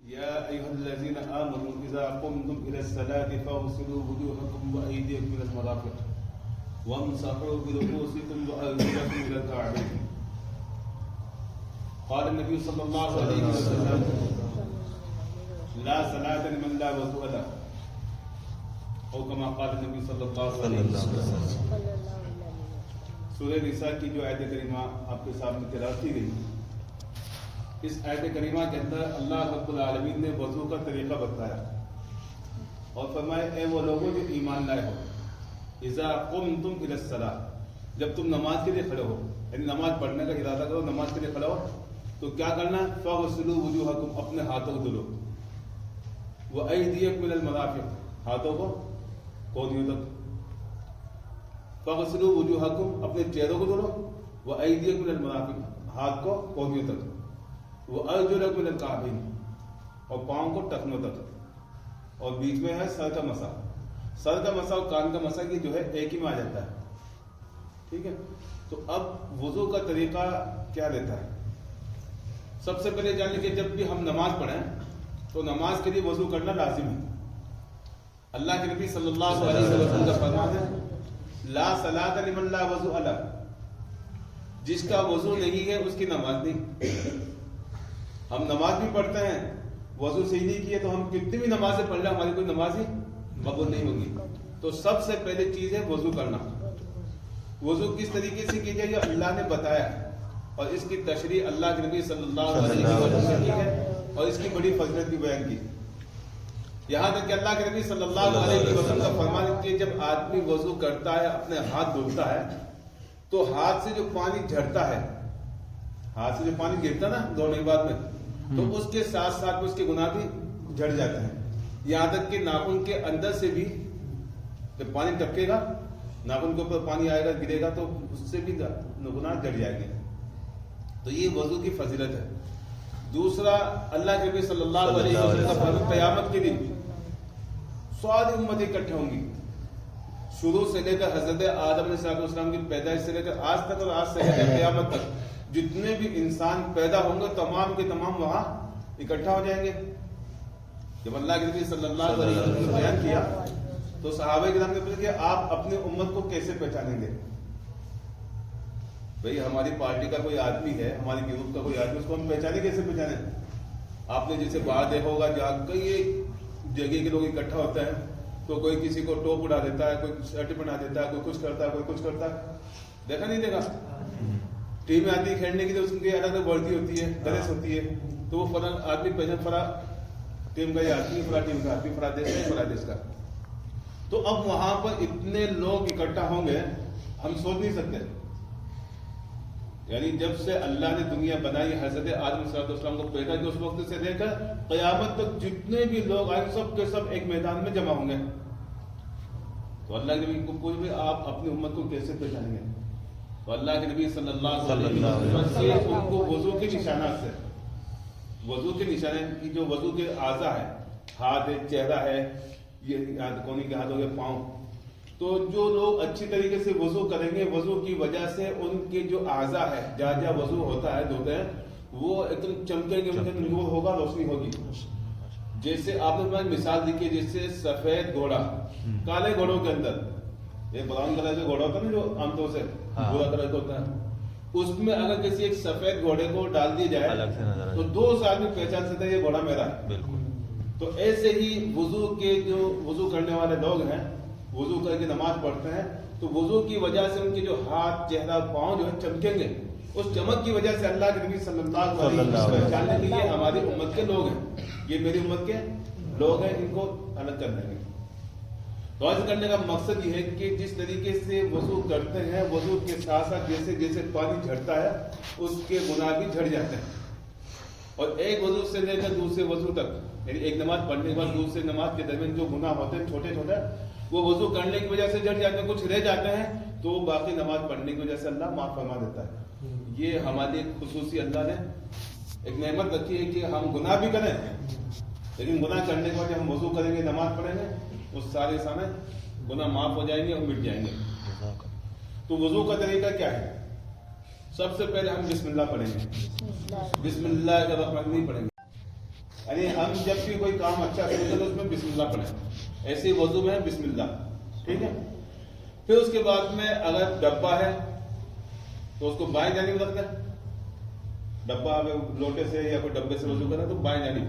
يا أيها الذين آمنوا إذا قمتم إلى الصلاة فاغسلوا وجوهكم وأيديكم إلى المرافق وامسحوا برؤوسكم وأرجلكم إلى الكعبين. قال النبي صلى الله عليه وسلم: لا صلاة لمن لا وضوء له، او كما قال النبي صلی اللہ علیہ وسلم. سورہ نساء کی جو آیت کریمہ آپ کے سامنے تلاوت کی گئی، اس آیت کریمہ کے اندر اللہ رب العالمین نے وضو کا طریقہ بتایا اور فرمایا: اے وہ لوگوں جو ایمان لائے ہو، اذا قمتم الى الصلاۃ، جب تم نماز کے لیے کھڑے ہو، یعنی نماز پڑھنے کا ارادہ کرو، نماز کے لیے کھڑے ہو تو کیا کرنا ہے؟ فاغسلوا وجوہکم، اپنے ہاتھوں کو دھلو، وایدیکم الی المرافق، ہاتھوں کو کونیوں تک، فاغسلوا وجوہکم، اپنے چہروں کو دھلو، وایدیکم الی المرافق، ہاتھ کو کونیوں تک، وارجلکم الی الکعبین، اور پاؤں کو ٹخنوں تک، اور بیچ میں ہے سر کا مسح. سر کا مسح اور کان کا مسح کی جو ہے ایک ہی میں آ جاتا ہے. ٹھیک ہے، تو اب وضو کا طریقہ کیا دیتا ہے؟ سب سے پہلے جانیں کہ جب بھی ہم نماز پڑھیں تو نماز کے لیے وضو کرنا لازم ہے. اللہ کے نبی صلی اللہ علیہ وسلم کا فرمان ہے: لا صلاۃ لمن لا وضوء له، جس کا وضو نہیں ہے اس کی نماز نہیں. ہم نماز بھی پڑھتے ہیں، وضو صحیح نہیں کیے تو ہم کتنی بھی نمازیں پڑھ لیں ہماری کوئی نماز ہی قبول نہیں ہوگی. تو سب سے پہلے چیز ہے وضو کرنا. وضو کس طریقے سے کی جائے یہ اللہ نے بتایا ہے، اور اس کی تشریح اللہ کے نبی صلی اللہ علیہ وسلم نے کی ہے، اور اس کی بڑی فضیلت بھی بیان کی. یہاں تک کہ اللہ کے نبی صلی اللہ علیہ وسلم کا فرمان ہے کہ جب آدمی وضو کرتا ہے، اپنے ہاتھ دھوتا ہے، تو ہاتھ سے جو پانی جھڑتا ہے، ہاتھ سے جو پانی گرتا نا دھونے کے بعد میں، تو اس کے ساتھ ساتھ اس کے گناہ بھی جھڑ جاتے ہیں. یہاں تک کہ ناخن کے اندر سے بھی جب پانی ٹپکے گا، ناخن کے اوپر پانی آئے گا، گرے گا، تو اس سے بھی گناہ جھڑ جائیں گے. تو یہ وضو کی فضیلت ہے. دوسرا، اللہ کے نبی صلی اللہ علیہ وسلم کا فرمان، قیامت کے دن ساری امتیں اکٹھے ہوں گی، شروع سے لے کر حضرت آدم علیہ السلام کی پیدائش سے لے کر آج تک، اور آج سے لے کر قیامت تک جتنے بھی انسان پیدا ہوں گے تمام کے تمام وہاں اکٹھا ہو جائیں گے. جب اللہ کے نبی صلی اللہ علیہ وسلم نے بیان کیا تو صحابہ کرام نے پوچھا کہ آپ اپنی امت کو کیسے پہچانیں گے؟ بھئی ہماری پارٹی کا کوئی آدمی ہے، ہماری گروپ کا کوئی آدمی، اس کو ہم پہچانے کیسے پہچانے؟ آپ نے جیسے باہر دیکھا ہوگا جہاں کئی جگہ کے لوگ اکٹھا ہوتے ہیں تو کوئی کسی کو ٹوپ اڑا دیتا ہے، کوئی شرٹ بنا دیتا ہے، کوئی کچھ کرتا ہے، کوئی کچھ کرتا ہے. دیکھا نہیں دیکھا؟ ٹیم آتی ہے کھیلنے کے لیے، اس کی الگ الگ وردی ہوتی ہے، ڈریس ہوتی ہے، تو وہ فلاں آدمی پہچان فلاں ٹیم کا یہ آدمی، فلاں ٹیم کا آدمی، فلاں دیش کا، فلاں دیش کا. تو اب وہاں پر اتنے لوگ اکٹھا ہوں گے ہم سوچ نہیں سکتے. یعنی جب سے اللہ نے دنیا بنائی، حضرت آدم علیہ السلام کو پیدا کیا، اس وقت سے لے کر قیامت تک جتنے بھی لوگ آئے سب کے سب ایک میدان میں جمع ہوں گے. تو اللہ کے نبی کو کوئی بھی آپ اپنی امت کو کیسے پہچانیں گے؟ تو اللہ کے نبی صلی اللہ علیہ وسلم سے ان کو وضو کے نشانات سے، وضو کے نشانے کی جو وضو کے اعضاء ہے، ہاتھ ہے، چہرہ ہے، یہ کونی کے ہاتھ ہو گئے، پاؤں، تو جو لوگ اچھی طریقے سے وضو کریں گے، وضو کی وجہ سے ان کے جو اعضاء ہے، جہاں جہاں وضو ہوتا ہے، دھوتے ہیں، وہ ایک دم چمکیں گے، ان کے نور ہوگا، روشنی ہوگی. جیسے آپ نے مثال دی کہ جیسے سفید گھوڑا کالے گھوڑوں کے اندر ایک براؤن کلر کا گھوڑا ہوتا ہے نا جو عام طور سے بھورا کلر کا ہوتا ہے، اس میں اگر کسی ایک سفید گھوڑے کو ڈال دیا جائے تو دو آدمی پہچان سکتے ہیں یہ گھوڑا میرا ہے. بالکل. تو ایسے ہی وضو کے جو وضو کرنے والے لوگ ہیں، وضو کر کے نماز پڑھتے ہیں، تو وضو کی وجہ سے ان کے جو ہاتھ، چہرہ، پاؤں جو ہے چمکیں گے. اس چمک کی وجہ سے اللہ کے نبی صلی اللہ علیہ وسلم پہچاننے کے لیے ہماری امت کے لوگ ہیں، یہ میری امت کے لوگ ہیں، ان کو الگ کر دیں گے. تو عرض کرنے کا مقصد یہ ہے کہ جس طریقے سے وضو کرتے ہیں، وضو کے ساتھ ساتھ جیسے جیسے پانی جھڑتا ہے اس کے گناہ بھی جھڑ جاتے ہیں. اور ایک وضو سے لے کر دوسرے وضو تک، یعنی ایک نماز پڑھنے کے بعد دوسرے نماز کے درمیان جو گناہ ہوتے ہیں چھوٹے چھوٹے، وہ وضو کرنے کی وجہ سے جھڑ جاتے ہیں، کچھ رہ جاتے ہیں تو باقی نماز پڑھنے کی وجہ سے اللہ معاف فرما دیتا ہے. یہ ہماری ایک خصوصی اللہ نے ایک نعمت رکھی ہے کہ ہم گناہ بھی کریں، لیکن گناہ کرنے کے بعد جب ہم وضو کریں گے، نماز پڑھیں گے، اس سارے سامنے گناہ معاف ہو جائیں گے اور مٹ جائیں گے. تو وضو کا طریقہ کیا ہے؟ سب سے پہلے ہم بسم اللہ پڑھیں گے. بسم اللہ الرحمن الرحیم پڑھیں گے. یعنی ہم جب بھی کوئی کام اچھا کریں گے تو اس میں بسم اللہ پڑھیں. ایسے ہی وضو میں ہے بسم اللہ. ٹھیک ہے. پھر اس کے بعد میں اگر ڈبہ ہے تو اس کو بائیں جانب رکھنا ہے. ڈبہ اگر لوٹے سے یا کوئی ڈبے سے وضو کرے تو بائیں جانب,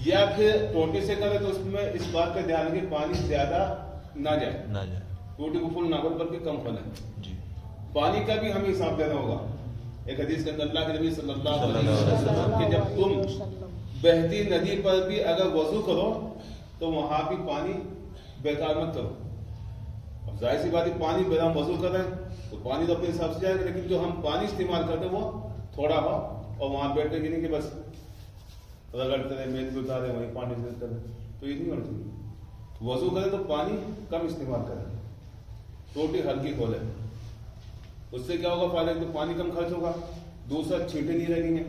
یا پھر ٹوٹی سے کرے تو اس میں اس بات کا دھیان رکھیں پانی زیادہ نہ جائے. ٹوٹی کو فل نہ کر کے کم کھولیں. پانی کا بھی ہمیں حساب دینا ہوگا. ایک حدیث کے اندر اللہ کے نبی صلی اللہ علیہ وسلم کہ جب تم بہتی ندی پر بھی اگر وضو کرو تو وہاں بھی پانی بیکار مت کرو. اب ظاہر سی بات ہے پانی بغیر ہم وضو کر رہے ہیں تو پانی تو اپنے حساب سے جائے گا, لیکن جو ہم پانی استعمال کرتے ہیں وہ تھوڑا ہو اور وہاں بیٹھ کے نہیں کہ بس رگڑتے رہے میل بھی اتارے وہیں پانی سے کرے, تو یہ نہیں ہونا چاہیے. وضو کرے تو پانی کم استعمال کریں, ٹوٹی ہلکی کھولے. اس سے کیا ہوگا فائدہ, تو پانی کم خرچ ہوگا, دوسرا چھینٹیں نہیں لگیں گے.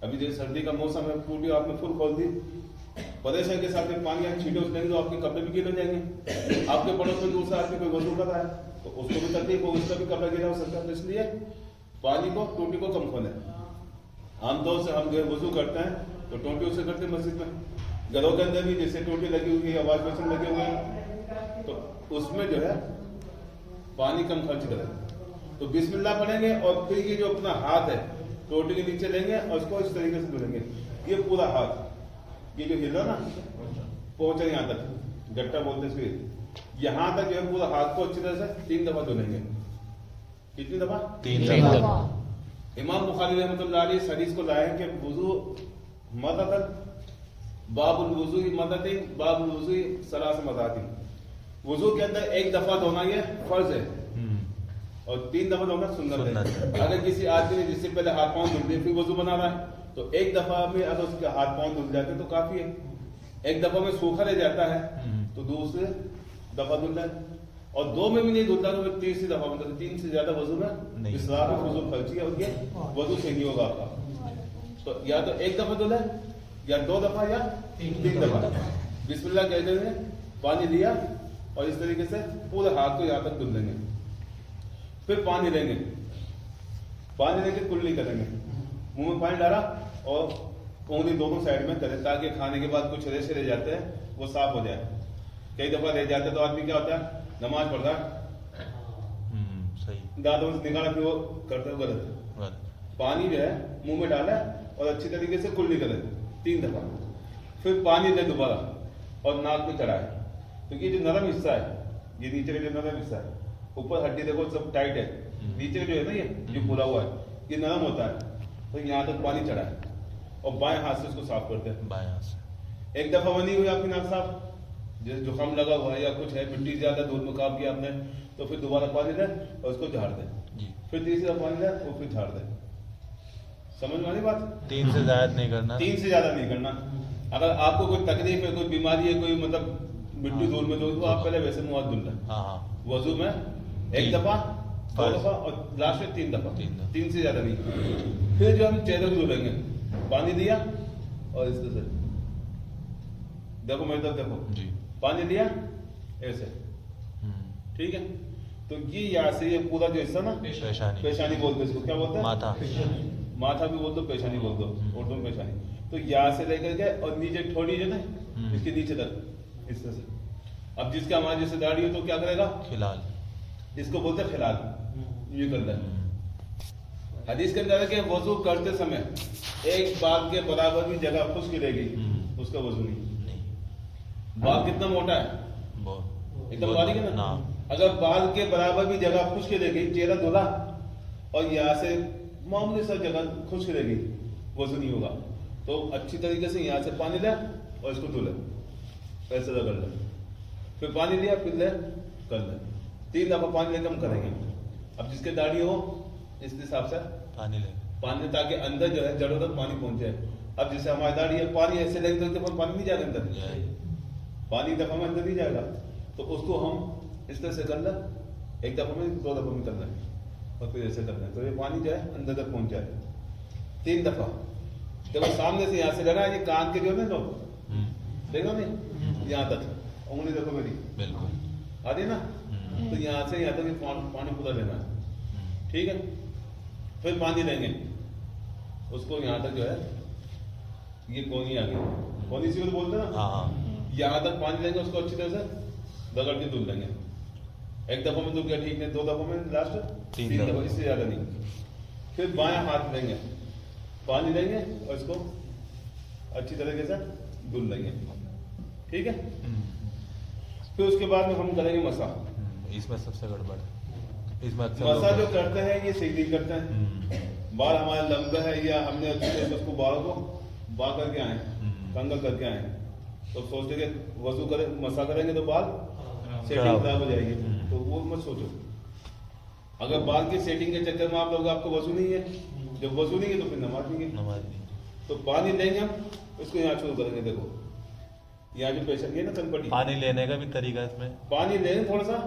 ابھی جیسے سردی کا موسم ہے, ٹوٹی آپ نے فل کھول دی, پریشان کے ساتھ پانی آپ چھینٹے لیں گے تو آپ کے کپڑے بھی گیلے ہو جائیں گے. آپ کے پڑوس میں دوسرا آدمی کوئی وضو کر رہا ہے تو اس کو بھی تکلیف ہو, اس کا بھی کپڑا گیلا ہو سکتا ہے. اس لیے پانی کو ٹوٹی کو کم کھولیں. عام طور سے ہم جو ہے وضو کرتے ہیں تو ٹوٹیوں سے کرتے ہیں مسجد میں, گھروں کے اندر بھی جیسے ٹوٹی لگی ہوئی ہے, واش بیسن لگے ہوئے ہیں, تو اس میں جو ہے پانی کم خرچ کریں. تو بسم اللہ پڑھیں گے اور پھر یہ جو اپنا ہاتھ ہے ٹوٹی کے نیچے لیں گے اور اس کو اس طریقے سے دھلیں گے. یہ پورا ہاتھ, یہ جو ہلا نا پہنچا یہاں تک, گٹا بولتے پھر یہاں تک جو ہے پورا ہاتھ کو اچھی طرح سے 3 دفعہ دھلیں گے. کتنی دفعہ؟ 3 دفعہ. امام بخاری رحمۃ اللہ علیہ اس حدیث کو لائے کہ وضو مدد باب الوضو مدد باب الوضو 3 مرات. وضو کے اندر 1 دفعہ دھونا یہ فرض ہے اور 3 دفعہ دھونا سنت ہے. اگر کسی آدمی نے جس سے پہلے ہاتھ پاؤں دھل دے پھر وضو بنا رہا ہے تو 1 دفعہ میں اگر اس کے ہاتھ پاؤں دھل جاتے تو کافی ہے. 1 دفعہ میں سوکھا رہ جاتا ہے تو دوسرے دفعہ دھلتا ہے, اور 2 میں بھی نہیں دھلتا تو پھر تیسری دفعہ مطلب 3 سے زیادہ وضو میں اسراف میں فضول خرچی ہے اور یہ وضو صحیح نہیں ہوگا آپ کا. تو یا تو 1 دفعہ دھلے یا 2 دفعہ یا 3 دفعہ. بسم اللہ کہتے ہیں, پانی لیا اور اس طریقے سے پورے ہاتھ کو یہاں تک دھل لیں گے. پھر پانی لیں گے, پانی لیں گے کلی کریں گے, منہ میں پانی ڈالا اور انگلی دونوں سائڈ میں کریں تاکہ کھانے کے بعد کچھ ریشے رہ جاتے ہیں وہ صاف ہو جائے. کئی دفعہ رہ جاتے تو آدمی کیا ہوتا ہے نماز پڑھ رہا دانتوں سے نکالا پھر وہ کرتے ہوئے غلط. پانی جو ہے منہ میں ڈالا اور اچھی طریقے سے کلی کرے 3 دفعہ. پھر پانی لے دوبارہ اور ناک میں چڑھائے, کیونکہ یہ جو نرم حصہ ہے, یہ نیچے کا جو نرم حصہ ہے, اوپر ہڈی دیکھو سب ٹائٹ ہے, نیچے جو ہے نا یہ جو پھولا ہوا ہے یہ نرم ہوتا ہے, تو یہاں تک پانی چڑھائے اور بائیں ہاتھ سے اس کو صاف کرتے ہیں. بائیں ہاتھ سے 1 دفعہ بنی ہوئی آپ کی ناک صاف, جیسے زخم لگا ہوا ہے یا کچھ ہے, مٹی زیادہ دودھ میں کام کیا آپ نے تو پھر دوبارہ پانی لیں اور اس کو جھاڑ دیں. پھر تیسری دفعہ پانی لیں اور پھر جھاڑ دیں. سمجھ میں آئی بات؟ 3 سے زیادہ نہیں کرنا. 3 سے زیادہ نہیں کرنا. اگر آپ کو کوئی تکلیف ہے, کوئی بیماری ہے, کوئی مطلب مٹی دھول میں تو آپ پہلے ویسے منہ ہاتھ دھل لیں. وضو میں 1 دفعہ 2 دفعہ اور لاسٹ میں 3 دفعہ, 3 سے زیادہ نہیں. پھر جو ہم چہرے کو دھلیں گے, پانی دیا اور اس طرح سے دیکھو میری طرف دیکھو, پانی لیا ایسے, ٹھیک ہے. تو یہ یہاں سے یہ پورا جو حصہ نا پیشانی بولتے اس کو کیا بولتے ہیں, ماتھا بھی بول دو, پیشانی بول دو, اردو میں پیشانی. تو یہاں سے لے کر کے اور نیچے تھوڑی جو نا اس کے نیچے تک اس طرح سے. اب جس کا ہماری جیسے داڑھی ہو تو کیا کرے گا خلال, اس کو بولتے ہیں خلال, یہ کرتا ہے. حدیث کے اندر ہے کہ وضو کرتے سمے 1 بال کے برابر بھی جگہ خشک رہے گی, اس کا وضو نہیں. بال کتنا موٹا ہے, ایک دم باریک ہے نا, اگر بال کے برابر بھی جگہ خشک رہے گی, چہرہ دھلا اور یہاں سے معمولی سا جگہ خشک رہے گی, وضو نہیں ہوگا. تو اچھی طریقے سے یہاں سے پانی لے اور اس کو دھلے, ایسے رگڑ لیں. پھر پانی لیا پھر لے کر لیں. 3 دفعہ پانی لے کے ہم کریں گے. اب جس کے داڑھی ہو اس حساب سے پانی لیں, پانی تاکہ اندر جو ہے جڑوں تک پانی پہنچ جائے. اب جیسے ہماری داڑھی ہے, پانی ایسے لیں گے تو پانی نہیں جائے گا اندر, پانی دفعہ میں اندر نہیں جائے گا. تو اس کو ہم اس طرح سے کر لیں, 1 دفعہ میں 2 دفعہ میں کر لیں اور پھر ایسے کر لیں تو یہ پانی جو ہے اندر تک پہنچ جائے. 3 دفعہ. جب سامنے سے یہاں سے لگا یہ کان کے جو ہے نا لوگ دیکھو نہیں یہاں تک, انگلی دیکھو میری بالکل آدھی نا, تو یہاں سے یہاں تک پانی پورا لینا ہے, ٹھیک ہے. پھر پانی لیں گے, اس کو یہاں تک جو ہے ये कोनी आ गई, कोनी सी बोलते हैं ना, हाँ यहाँ तक पानी लेंगे, उसको अच्छी तरह से रगड़ के धुल लेंगे। एक दफा में धुल गया ठीक नहीं, 2 दफा में, लास्ट 3 दफा, इससे ज्यादा नहीं। फिर बायां हाथ लेंगे, पानी लेंगे और इसको अच्छी तरीके से धुल लेंगे, ठीक है। फिर उसके बाद में हम करेंगे मसा। इसमें सबसे गड़बड़ इसमें मसा जो करते हैं ये सही नहीं करते हैं। बाल हमारे लंबे है या हमने अच्छे से उसको बालों को बा करके आए, कंघा करके आए, तो सोचते कि वजू करें, मसा करेंगे तो बाल सेटिंग खराब हो जाएगी, तो वो मत सोचो। अगर बाल की सेटिंग के चक्कर में आप लोग, आपको वजू नहीं है, जब वजू नहीं है तो फिर नमाज नहीं। तो पानी लेंगे हम, उसको यहाँ शुरू करेंगे। देखो यहाँ जो पेशेंट है ना कनपटी, पानी लेने का भी तरीका इसमें, पानी लेंगे थोड़ा सा,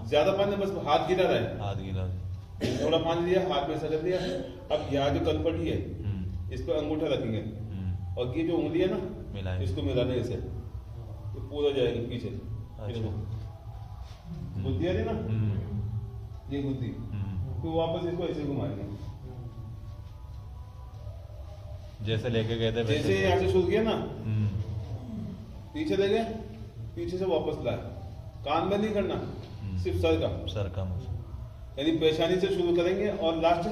ज्यादा पानी बस हाथ गिरा रहे, हाथ गिला थोड़ा पानी लिया, हाथ में सकर दिया। अब यहाँ जो कनपटी है इस पर अंगूठा रखेंगे और ये जो उंगली है ना मिलाएंगे, इसको मिलाने से तो पूरा जाएगी पीछे। बुद्धि है ना, ये बुद्धि, तो वापस इसको ऐसे घुमाएंगे जैसे लेके गए थे, जैसे यहाँ से शुरू किया ना, पीछे ले गए, पीछे से वापस लाए, कान में नहीं करना, सिर्फ सर का, यानी पेशानी से शुरू करेंगे और लास्ट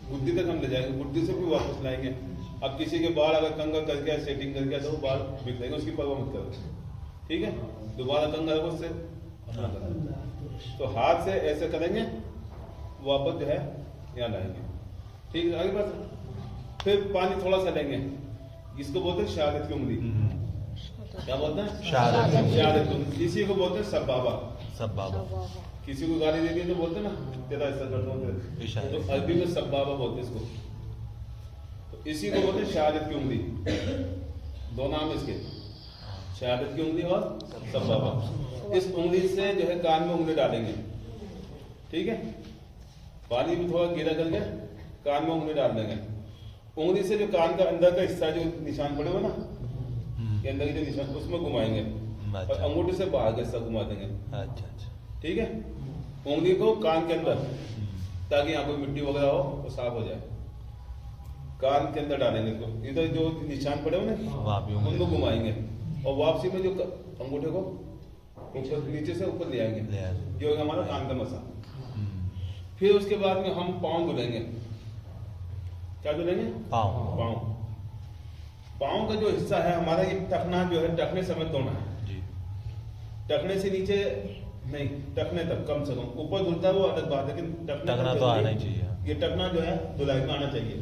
बुद्धि तक हम ले जाएंगे, बुद्धि से भी वापस लाएंगे। अब किसी के बाल अगर कंघा कर गया, सेटिंग कर गया, तो वो बाल बिक जाएंगे, उसकी परवाह मत करो, ठीक है। दोबारा कंघा रखो, उससे तो हाथ से ऐसे करेंगे, वापस जो है यहाँ लाएंगे, ठीक है। आगे बस फिर पानी थोड़ा सा लेंगे, इसको बोलते हैं शहादत की उंगली। क्या बोलते हैं? शहादत की उंगली। किसी को बोलते हैं सब बाबा, किसी को गाली देनी है तो बोलते ना तेरा ऐसा कर दो, तो अरबी में सब बाबा बोलते इसको। तो इसी को बोलते हैं शहादत की उंगली, 2 नाम इसके, शहादत की उंगली और सब बाबा। इस उंगली से जो है कान में उंगली डालेंगे, ठीक है। पानी भी थोड़ा गीला करके कान में उंगली डाल देंगे। उंगली से जो कान का अंदर का हिस्सा जो निशान पड़े हुए ना, के अंदर के जो निशान, उसमें घुमाएंगे और अंगूठे से बाहर का हिस्सा घुमा देंगे। अच्छा, ठीक है। उंगली को कान के अंदर, ताकि यहाँ कोई मिट्टी वगैरह हो तो साफ हो जाए। कान के अंदर डालेंगे इसको, इधर जो निशान पड़े हुए ना उनको घुमाएंगे और वापसी में जो अंगूठे को ऊपर, नीचे से ऊपर ले आएंगे, ये होगा हमारा कान का मसा। फिर उसके बाद में हम पाँव धुलेंगे। क्या धुलेंगे? पाँव का जो हिस्सा है हमारा, ये टखना जो है, टखने समेत धोना है, टखने से नीचे नहीं, टखने तक कम से कम। ऊपर धुलता है वो अलग बात है, लेकिन टखना तो आना ही चाहिए। ये टखना जो है धुलाई में आना चाहिए।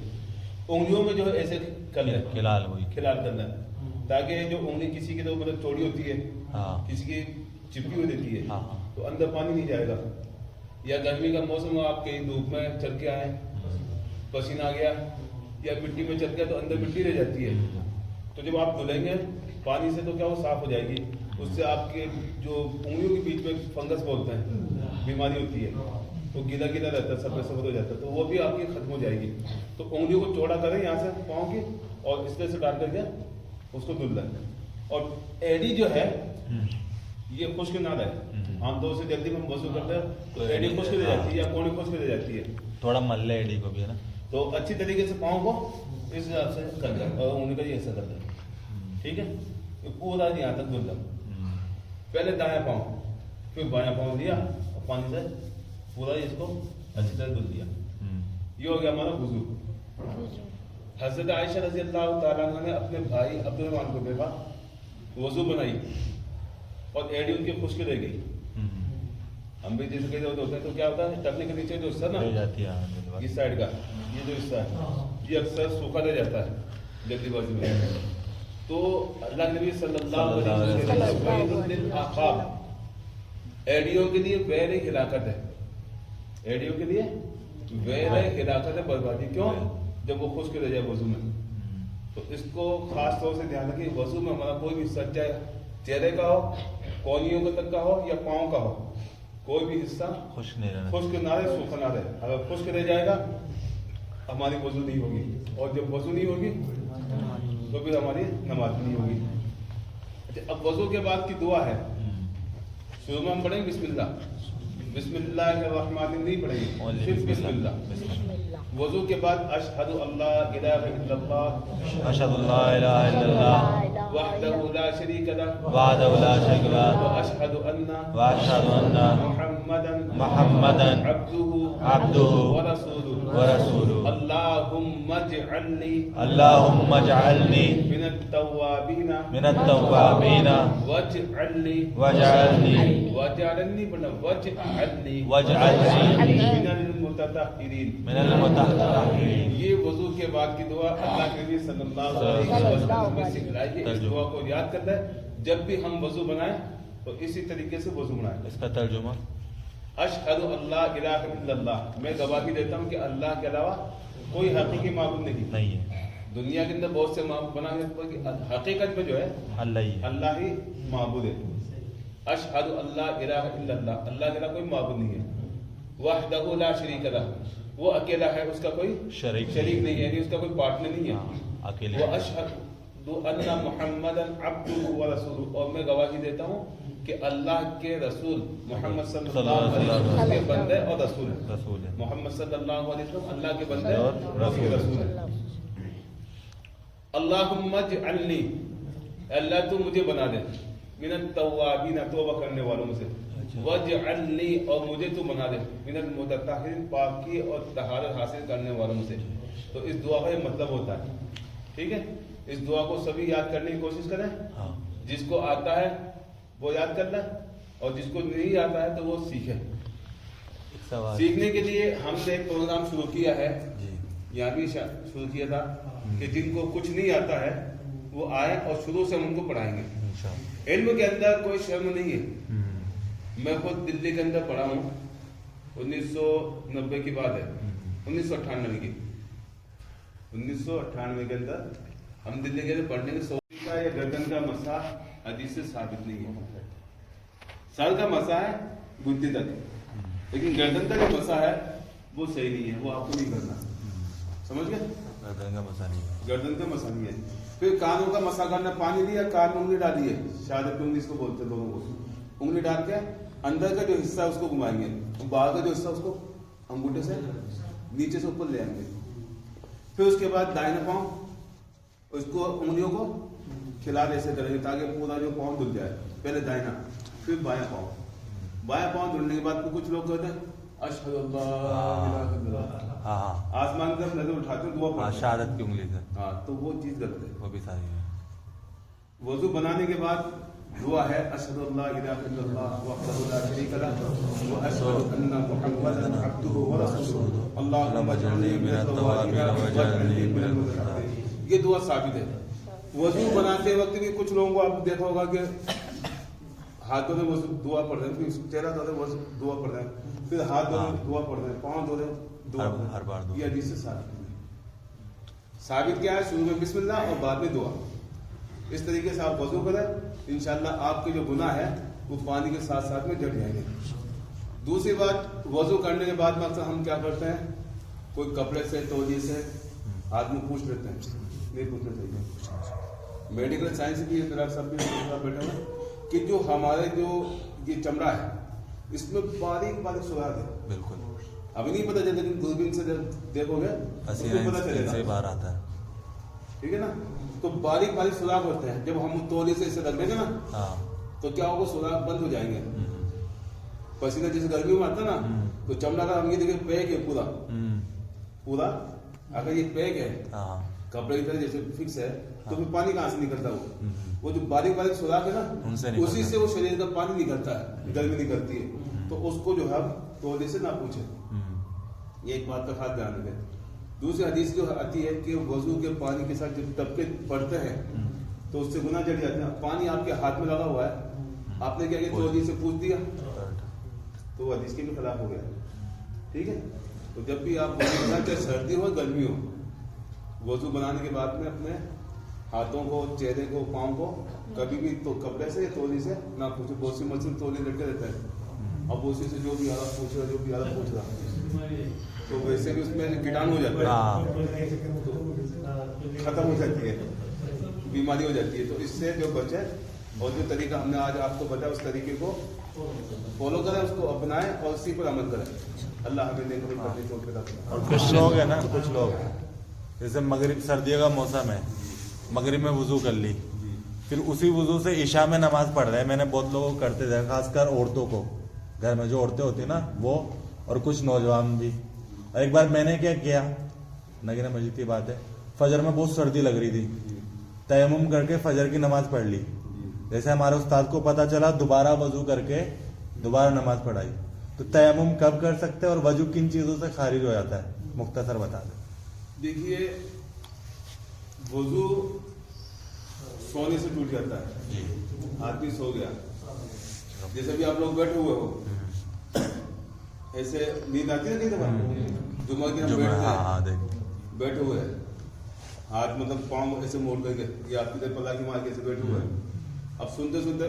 उंगलियों में जो है ऐसे कर ले, खिलाल करना है, ताकि जो उंगली किसी की तो मतलब चौड़ी होती है, किसी की चिपकी हुई रहती है, तो अंदर पानी नहीं जाएगा। या गर्मी का मौसम, आप कहीं धूप में चल के आए, पसीना आ गया, या मिट्टी में चल गया तो अंदर मिट्टी रह जाती है, तो जब आप धुलेंगे पानी से तो क्या वो साफ हो जाएगी। उससे आपके जो उंगलियों के बीच में फंगस बोलते हैं, बीमारी होती है, तो गीला रहता है, सफेद हो जाता है, तो वो भी आपकी खत्म हो जाएगी। तो उंगलियों को चौड़ा करें यहाँ से पाँव की, और इस तरह से डाल करके उसको धुल दें। और एड़ी जो है ये खुश्क ना रहे, हम तो उसे जल्दी में वजू करते हैं तो एड़ी खुश्क रह जाती है, या कोड़ी खुश्क रह जाती है, थोड़ा मल ले एड़ी को भी, है ना। तो अच्छी तरीके से पाँव को इस हिसाब से कर दें और उंगली का ये ऐसा कर दें, ठीक है। तो पूरा यहाँ तक धुल दें, पहले दायां पाँव, फिर बायां पाँव लिया और पानी से पूरा इसको अच्छी तरह धुल दिया। ये हो गया हमारा वुजू। हजरत आयशा रज़ी अल्लाह ताला अन्हा ने अपने भाई अब्दुर्रहमान को देखा, वुजू बनाई और एड़ी उनकी खुश्क रह गई। हम भी जैसे कहीं होते हैं तो क्या होता है, टखने के नीचे जो हिस्सा ना इस साइड का, ये जो हिस्सा है ये अक्सर सूखा रह जाता है जल्दीबाजी में। तो अल्लाह नबी सल्लल्लाहु अलैहि वसल्लम एडियो के लिए वैर हिलाकत है, एडियो के लिए वैर हिलाकत है, बर्बादी। क्यों? जब वो खुश्क रह जाए वजू में, तो इसको खास तौर से ध्यान रखिए। वजू में हमारा कोई भी हिस्सा, चाहे चेहरे का हो, कोहनियों तक का हो या पाँव का हो, कोई भी हिस्सा खुश्क ना रहे, सूखा ना रहे। अगर खुश्क रह जाएगा हमारी वजू नहीं होगी, और जब वजू नहीं होगी तो फिर हमारी नमाज नहीं होगी। अच्छा, अब वजू के बाद की दुआ है, शुरू में हम पढ़ेंगे बिस्मिल्लाह, बिस्मिल्लाहिर्रहमानिर्रहीम नहीं पढ़ेंगे, सिर्फ बिस्मिल्लाह। वजू के बाद अशहदु अल्लाह इलाहा इल्लल्लाह अशहदु अल्ला इलाहा इल्लल्लाह वहदहु ला शरीका लह वहदहु ला शरीका लह व अशहदु अन्ना मुहम्मदन अब्दुहु व रसूलुहु अल्लाहुम्मा इजअलनी मिनत तव्वाबीना वजअलनी मिनल मुततहिरीन। ये वजू के बाद की दुआ अल्लाह के नबी सल्लल्लाहु अलैहि वसल्लम ने सिखलाई है। इस दुआ को याद करना है, जब भी हम वजू बनाएं तो इसी तरीके से वजू बनाएं। इसका तर्जुमा अशहदु अल्लाह इलाहा इल्लल्लाह, मैं गवाही देता हूँ कि अल्लाह के अलावा कोई हकीकी माबूद नहीं है। दुनिया के अंदर बहुत से माबूद बनाए, हकीकत में जो है अल्लाह ही माबूद है। अशहदु अल्लाह इलाहा इल्लल्लाह, अल्लाह के अलावा कोई माबूद नहीं है। वहदहु ला शरीका लह, वो अकेला है, उसका कोई शरीक नहीं है, यानी उसका कोई पार्टनर नहीं है, अकेले। वो अशहदु अन्ना मुहम्मदन अब्दुहु व रसूलुहु, और मैं गवाही देता हूँ कि अल्लाह के रसूल मोहम्मद सल्लल्लाहु अलैहि वसल्लम के बंदे और रसूल है। मोहम्मद सल्लल्लाहु अलैहि वसल्लम अल्लाह के बंदे और रसूल है। अल्लाहुम्मा इजअलनी, अल्लाह तू मुझे बना दे, मिनत तव्वाबीन, तौबा करने वालों में से, वजअलनी, और मुझे तू बना दे, मिनल मुततहिरीन, पाकी और तहारत हासिल करने वालों में से। तो इस दुआ का ये मतलब होता है, ठीक है। इस दुआ को सभी याद करने की कोशिश करें। जिसको आता है वो याद करना, और जिसको नहीं आता है तो वो सीखे। सीखने के लिए हमने एक प्रोग्राम शुरू किया है, यहाँ भी शुरू किया था कि जिनको कुछ नहीं आता है वो आए और शुरू से हम उनको पढ़ाएंगे। इल्म के अंदर कोई शर्म नहीं है। मैं खुद दिल्ली के अंदर पढ़ा हूँ, 1990 की बात है, 1998 की, 1998 के अंदर हम दिल्ली के अंदर पढ़ने के सऊदी का या गर्दन का मसा हदीस से साबित नहीं है। सर का मसा है घुटने तक, लेकिन गर्दन का जो मसा है वो सही नहीं है, वो आपको नहीं करना। समझ गए? गर्दन का मसा नहीं है। फिर कानों का मसा करना, पानी लिया, कान में उंगली डाली है, शहादत की उंगली इसको बोलते हैं, दोनों को उंगली डाल के अंदर का जो हिस्सा है उसको घुमाएंगे, बाहर का जो हिस्सा उसको अंगूठे से नीचे से ऊपर ले आएंगे। फिर उसके बाद दाहिने पांव, उसको उंगलियों को खिला ऐसे करेंगे ताकि पूरा जो पाँव धुल जाए। पहले दाहिना, फिर बायां पाँव धुलने के बाद कुछ लोग कहते हैं अशहदु अल्लाह इलाहा इल्लल्लाह, आसमान की तरफ नजर उठाते हैं, दुआ पढ़ते हैं शहादत की उंगली से। हाँ, तो वो चीज गलत है, वो भी सारी है। वजू बनाने के बाद दुआ है अशहदु अल्लाह इलाहा इल्लल्लाह वहदहु ला शरीका लह व अशहदु अन्ना मुहम्मदन अब्दुहु व रसूलुहु अल्लाहुम्मा इजअलनी मिनत तव्वाबीन वजअलनी मिनल मुततहिरीन। ये दुआ साबित है। वजू बनाते वक्त भी कुछ लोगों को आप देखा होगा कि हाथों में वजू दुआ पढ़ रहे हैं, फिर चेहरा धो रहे हैं दुआ पढ़ रहे हैं, फिर हाथ धो रहे दुआ पढ़ रहे हैं, पाँव धो रहे दुआ, हर बार ये हदीस से साबित क्या है? शुरू में बिस्मिल्लाह और बाद में दुआ। इस तरीके से आप वजू करें, इंशाल्लाह आपके जो गुनाह है वो पानी के साथ साथ में जट जाएंगे। दूसरी बात, वजू करने के बाद मतलब हम क्या करते हैं, कोई कपड़े से तौलिए से हाथ में पूछ लेते हैं, नहीं पूछना चाहिए। मेडिकल साइंस की तरफ सब भी बैठे हुए कि जो हमारे जो ये चमड़ा है इसमें बारीक बारीक सुराख है, बिल्कुल अभी नहीं पता चलता, लेकिन दूरबीन से देखोगे तो पता चलेगा, बाहर आता है, ठीक है ना। तो बारीक बारीक सुराख होते हैं, जब हम तौलिए से इसे रख देंगे ना तो क्या होगा, सुराख बंद हो जाएंगे। पसीना जैसे गर्मी में आता है ना, तो चमड़ा का हम ये देखें पैक है पूरा, अगर ये पैक है कपड़े की तरह जैसे फिक्स है, तो फिर पानी कहाँ से निकलता है? वो जो बारीक बारीक सुराख है ना, उसी से वो शरीर का पानी निकलता है, गर्मी निकलती है। तो उसको जो है तौलिए से ना पूछे, ये एक बात का खास ध्यान रखें। दूसरी हदीस जो आती है कि वजू के पानी के साथ जब टपके पड़ते हैं तो उससे गुनाह जड़ जाते हैं। पानी आपके हाथ में लगा हुआ है, आपने क्या किया, तौलिए से पूछ दिया तो हदीस के भी खिलाफ हो गया, ठीक है। तो जब भी आप वजू बनाए, चाहे सर्दी हो गर्मी हो, वजू बनाने के बाद में अपने हाथों को, चेहरे को, पाँव को कभी भी तो कपड़े से, तौलिए से ना पूछे। बहुत सी मछली तौलिए लटके रहता है, अब उसी से जो भी हालत पूछ रहा तो वैसे भी उसमें कीटाणु हो जाता है, खत्म हो जाती है, बीमारी हो जाती है। तो इससे जो बचे और जो तरीका हमने आज आपको बताया उस तरीके को फॉलो करें, उसको अपनाएं और उसी पर अमल करें। अल्लाह हमें देखो करने को पैदा करे। और कुछ लोग है ना, कुछ लोग जैसे मगरिब, सर्दियों का मौसम है, मगरिब में वुजू कर ली, फिर उसी वुजू से ईशा में नमाज पढ़ रहे हैं। मैंने बहुत लोगों को करते थे, खासकर औरतों को, घर में जो औरतें होती है ना वो, और कुछ नौजवान भी। और एक बार मैंने क्या किया, नगीना मस्जिद की बात है, फजर में बहुत सर्दी लग रही थी, तयम्मुम करके फजर की नमाज पढ़ ली। जैसे हमारे उस्ताद को पता चला, दोबारा वजू करके दोबारा नमाज पढ़ाई। तो तयम्मुम कब कर सकते हैं और वजू किन चीजों से खारिज हो जाता है, मुख्तसर बता दें। देखिए, वजू सोने से टूट जाता है। आदमी सो गया, जैसे भी आप लोग बैठे हुए हो, ऐसे नींद आती है कई दफा, जुम्मा के हम बैठे हुए हैं, हाथ मतलब पाँव ऐसे मोड़ करके या आपकी तरफ पला की मार के ऐसे बैठे हुए हैं। अब सुनते सुनते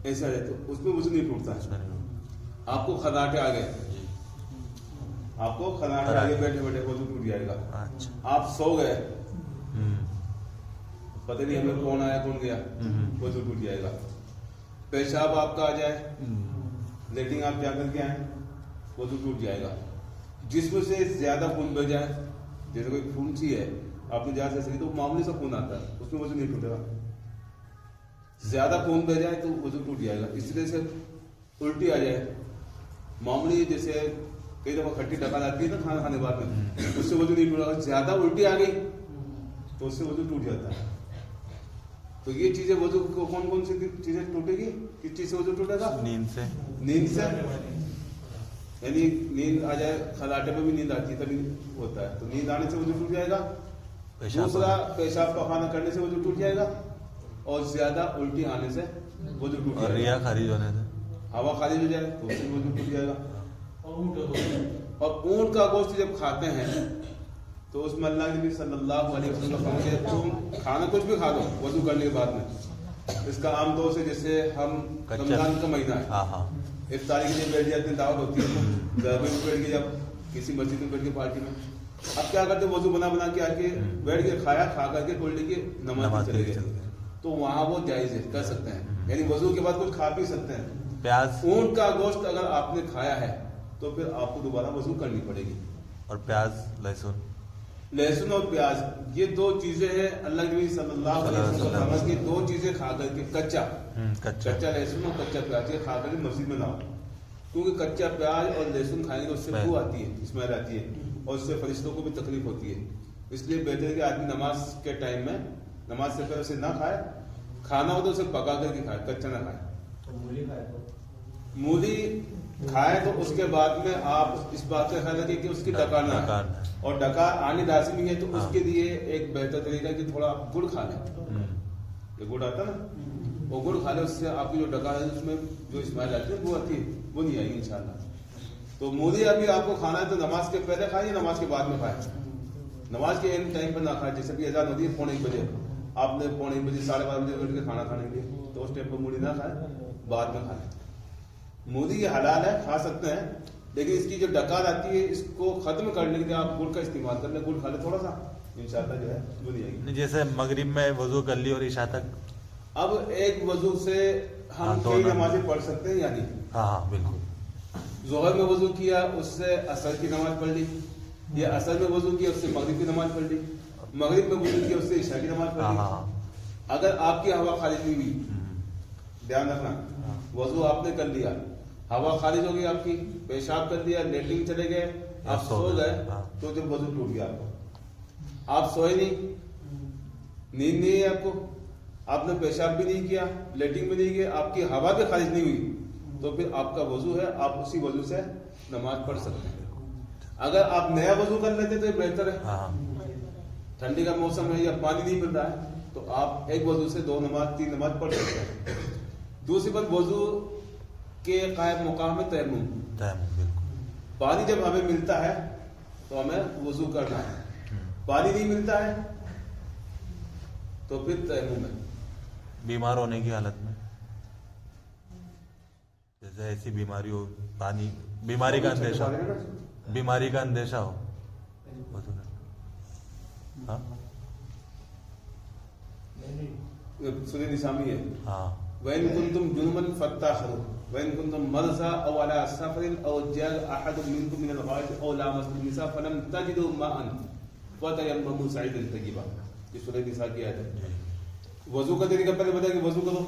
ऐसा है, तो उसमें वजू नहीं टूटता है। आपको खर्राटे आ गए, आपको खर्राटे आ गए, बैठे बैठे वजू टूट जाएगा। आप सो गए, पता नहीं हमें कौन आया कौन गया, वजू टूट जाएगा। पेशाब आपका आ जाए, लेटिंग आप जा करके आए, वजू टूट जाएगा। जिसमें से ज्यादा खून बह जाए, जैसे कोई खून सी है, आपने जहां से तो मामूली सा खून आता है, उसमें वजू नहीं टूटेगा। ज्यादा खून बह जाए तो वजू टूट जाएगा। इस तरह से उल्टी आ जाए, मामूली जैसे कई दफा खट्टी डकार आती है ना खाना खाने बाद में, उससे वजू नहीं टूटेगा। ज्यादा उल्टी आ गई तो उससे वजू टूट जाता है। तो ये चीजें वजू को कौन कौन सी चीजें टूटेगी, किस चीज से वजू टूटेगा? नींद से। नींद से, यानी नींद आ जाए, खराटे में भी नींद आती है तभी होता है, तो नींद आने से वजू टूट जाएगा। दूसरा, पेशाब पखाना करने से वजू टूट जाएगा, और ज्यादा उल्टी आने से वजू टूट जाएगा। रिया खारिज होने से, हवा खारिज हो जाए तो उससे वजू टूट जाएगा। और ऊंट का गोश्त जब खाते हैं तो उसमें अल्लाह के नबी सल्लल्लाहु अलैहि वसल्लम फरमाते, तुम खाना कुछ भी खा लो वजू करने के बाद में। इसका आमतौर से जैसे हम रमजान का महीना है, इफ्तारी के लिए बैठ जाते हैं, दावत होती है, घर में बैठ के, जब किसी मस्जिद में बैठ के पार्टी में, अब क्या करते, वजू बना बना के आके बैठ के खाया, खा करके कोल्ड के नमाज चले गए, तो वहाँ वो जायज है, कर सकते हैं। यानी वजू के बाद कुछ खा पी सकते हैं। प्याज, ऊंट का गोश्त अगर आपने खाया है तो फिर आपको दोबारा वजू करनी पड़ेगी। और प्याज, लहसुन, लहसुन और प्याज, ये दो चीजें हैं अल्लाह के नबी सल्लल्लाहु अलैहि वसल्लम की दो चीजें खा करके, कच्चा लहसुन और कच्चा प्याज, ये खा करके मस्जिद में ना हो, क्योंकि कच्चा प्याज और लहसुन खाएंगे तो उससे बू आती है, स्मेल आती है, और उससे फरिश्तों को भी तकलीफ होती है। इसलिए बेहतर है कि आदमी नमाज के टाइम में, नमाज से पहले उसे ना खाए, खाना हो तो उसे पका करके खाए, कच्चा ना खाए। मूली खाए तो उसके बाद में आप इस बात का ख्याल रखिए कि उसकी डकार ना आए, और डकार आने लाजिमी है, तो उसके लिए एक बेहतर तरीका है कि थोड़ा आप गुड़ खा लें। ये गुड़ आता है ना, वो गुड़ खा ले, उससे आपकी जो डकार है उसमें जो स्मेल आती है वो आती है, वो नहीं आएगी इंशाल्लाह। तो मूली अभी आपको खाना है तो नमाज के पहले खाए या नमाज के बाद में खाए, नमाज के एंड टाइम पर ना खाए। जैसे भी अजान होती है 1:45 बजे, आपने 1:45 बजे 12:30 बजे बैठ के खाना खाने के लिए, तो उस टाइम पर मूली ना खाए, बाद में खाए। मूली ये हलाल है, खा सकते हैं, लेकिन इसकी जो डकार आती है इसको खत्म करने के लिए आप गुड़ का इस्तेमाल कर ले, गुड़ खा ले थोड़ा सा, इंशाल्लाह जो है वो नहीं आएगी। जैसे मगरिब में वजू कर ली और ईशा तक, अब एक वजू से हम कई नमाजें पढ़ सकते हैं या नहीं? हाँ बिल्कुल। जोहर में वजू किया, उससे असर की नमाज पढ़ ली, या असर में वजू किया, उससे मगरिब की नमाज पढ़ ली, मगरिब में वजू किया, उससे ईशा की नमाज पढ़ ली। अगर आपकी हवा खारिज नहीं हुई, ध्यान रखना, वजू आपने कर लिया, हवा खारिज हो गई आपकी, पेशाब कर दिया, लेटरिन चले गए, आप सो गए, तो जब वजू टूट गया आपको, आप सोए नहीं, नींद नहीं है आपको, आपने पेशाब भी नहीं किया, लेटरिन भी नहीं किया, आपकी हवा भी खारिज नहीं हुई, तो फिर आपका वजू है, आप उसी वजू से नमाज पढ़ सकते हैं। अगर आप नया वजू कर लेते तो बेहतर है, ठंडी का मौसम है या पानी नहीं मिल रहा है, तो आप एक वजू से 2 नमाज 3 नमाज पढ़ सकते हैं। दूसरी बात, वजू के कायम मुकाम में तयम्मुम, पानी जब हमें मिलता है तो हमें वजू करना है, पानी नहीं मिलता है तो फिर तयम्मुम है। बीमार होने की हालत में, जैसे ऐसी बीमारी हो, पानी, बीमारी का अंदेशा, बीमारी का अंदेशा हो, हाँ सूरह निसा में है हाँ वइन कुंतुम जुनुबन फत्ताखरू वइन कुंतुम मरज़ा अव अला सफरिन अव जाअ अहदुम मिनकुम मिनल गाइत अव लामस्तुम निसा फलम तजिदू माअन फतयम्ममू सईदन तय्यबा। ये सूरह निसा की आयत है। वजू का तरीका पहले बता कि वजू करो।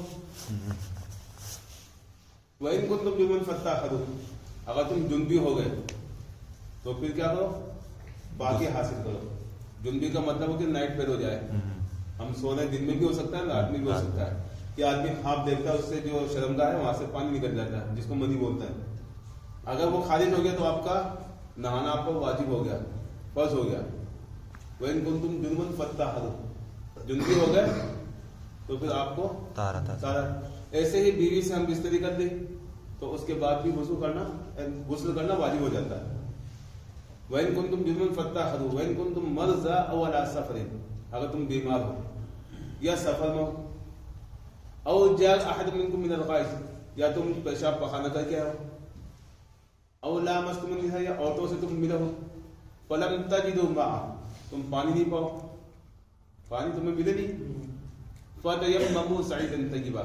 वइन कुंतुम जुनुबन फत्ताखरू, अगर तुम जुनबी हो गए तो फिर क्या करो, बाकी हासिल करो। जुनबी का मतलब हो कि नाइट फेल हो जाए। हम सोने दिन में भी हो सकता है, रात में भी हो सकता है कि आदमी ख्वाब देखता है, उससे जो शर्मगाह है वहां से पानी निकल जाता है, जिसको मनी बोलते हैं। अगर वो खारिज हो गया तो आपका नहाना आपको वाजिब हो गया, फर्ज हो गया। वइन कुंतुम जुनुबन फत्ताखरू, जुनबी हो गए तो फिर आपको तारा। ऐसे ही बीवी से हम बिस्तरी कर ली तो उसके बाद भी गुस्ल करना वाजिब हो जाता है। वइन कुंतुम जुनुबन फत्ताखरू वइन कुंतुम मरज़ा अव अला सफरिन, अगर तुम बीमार हो या सफर में हो, अव जाअ अहदुम मिनकुम मिनल गाइस, या तुम पेशाब पखाना करके आओ, अव लामस्तुम निसा, या औरतों से तुम मिले हो, फलम तजिदू माअ, तुम पानी नहीं पाओ, पानी तुम्हें मिले नहीं, फतयम्ममू सईदन तय्यबा,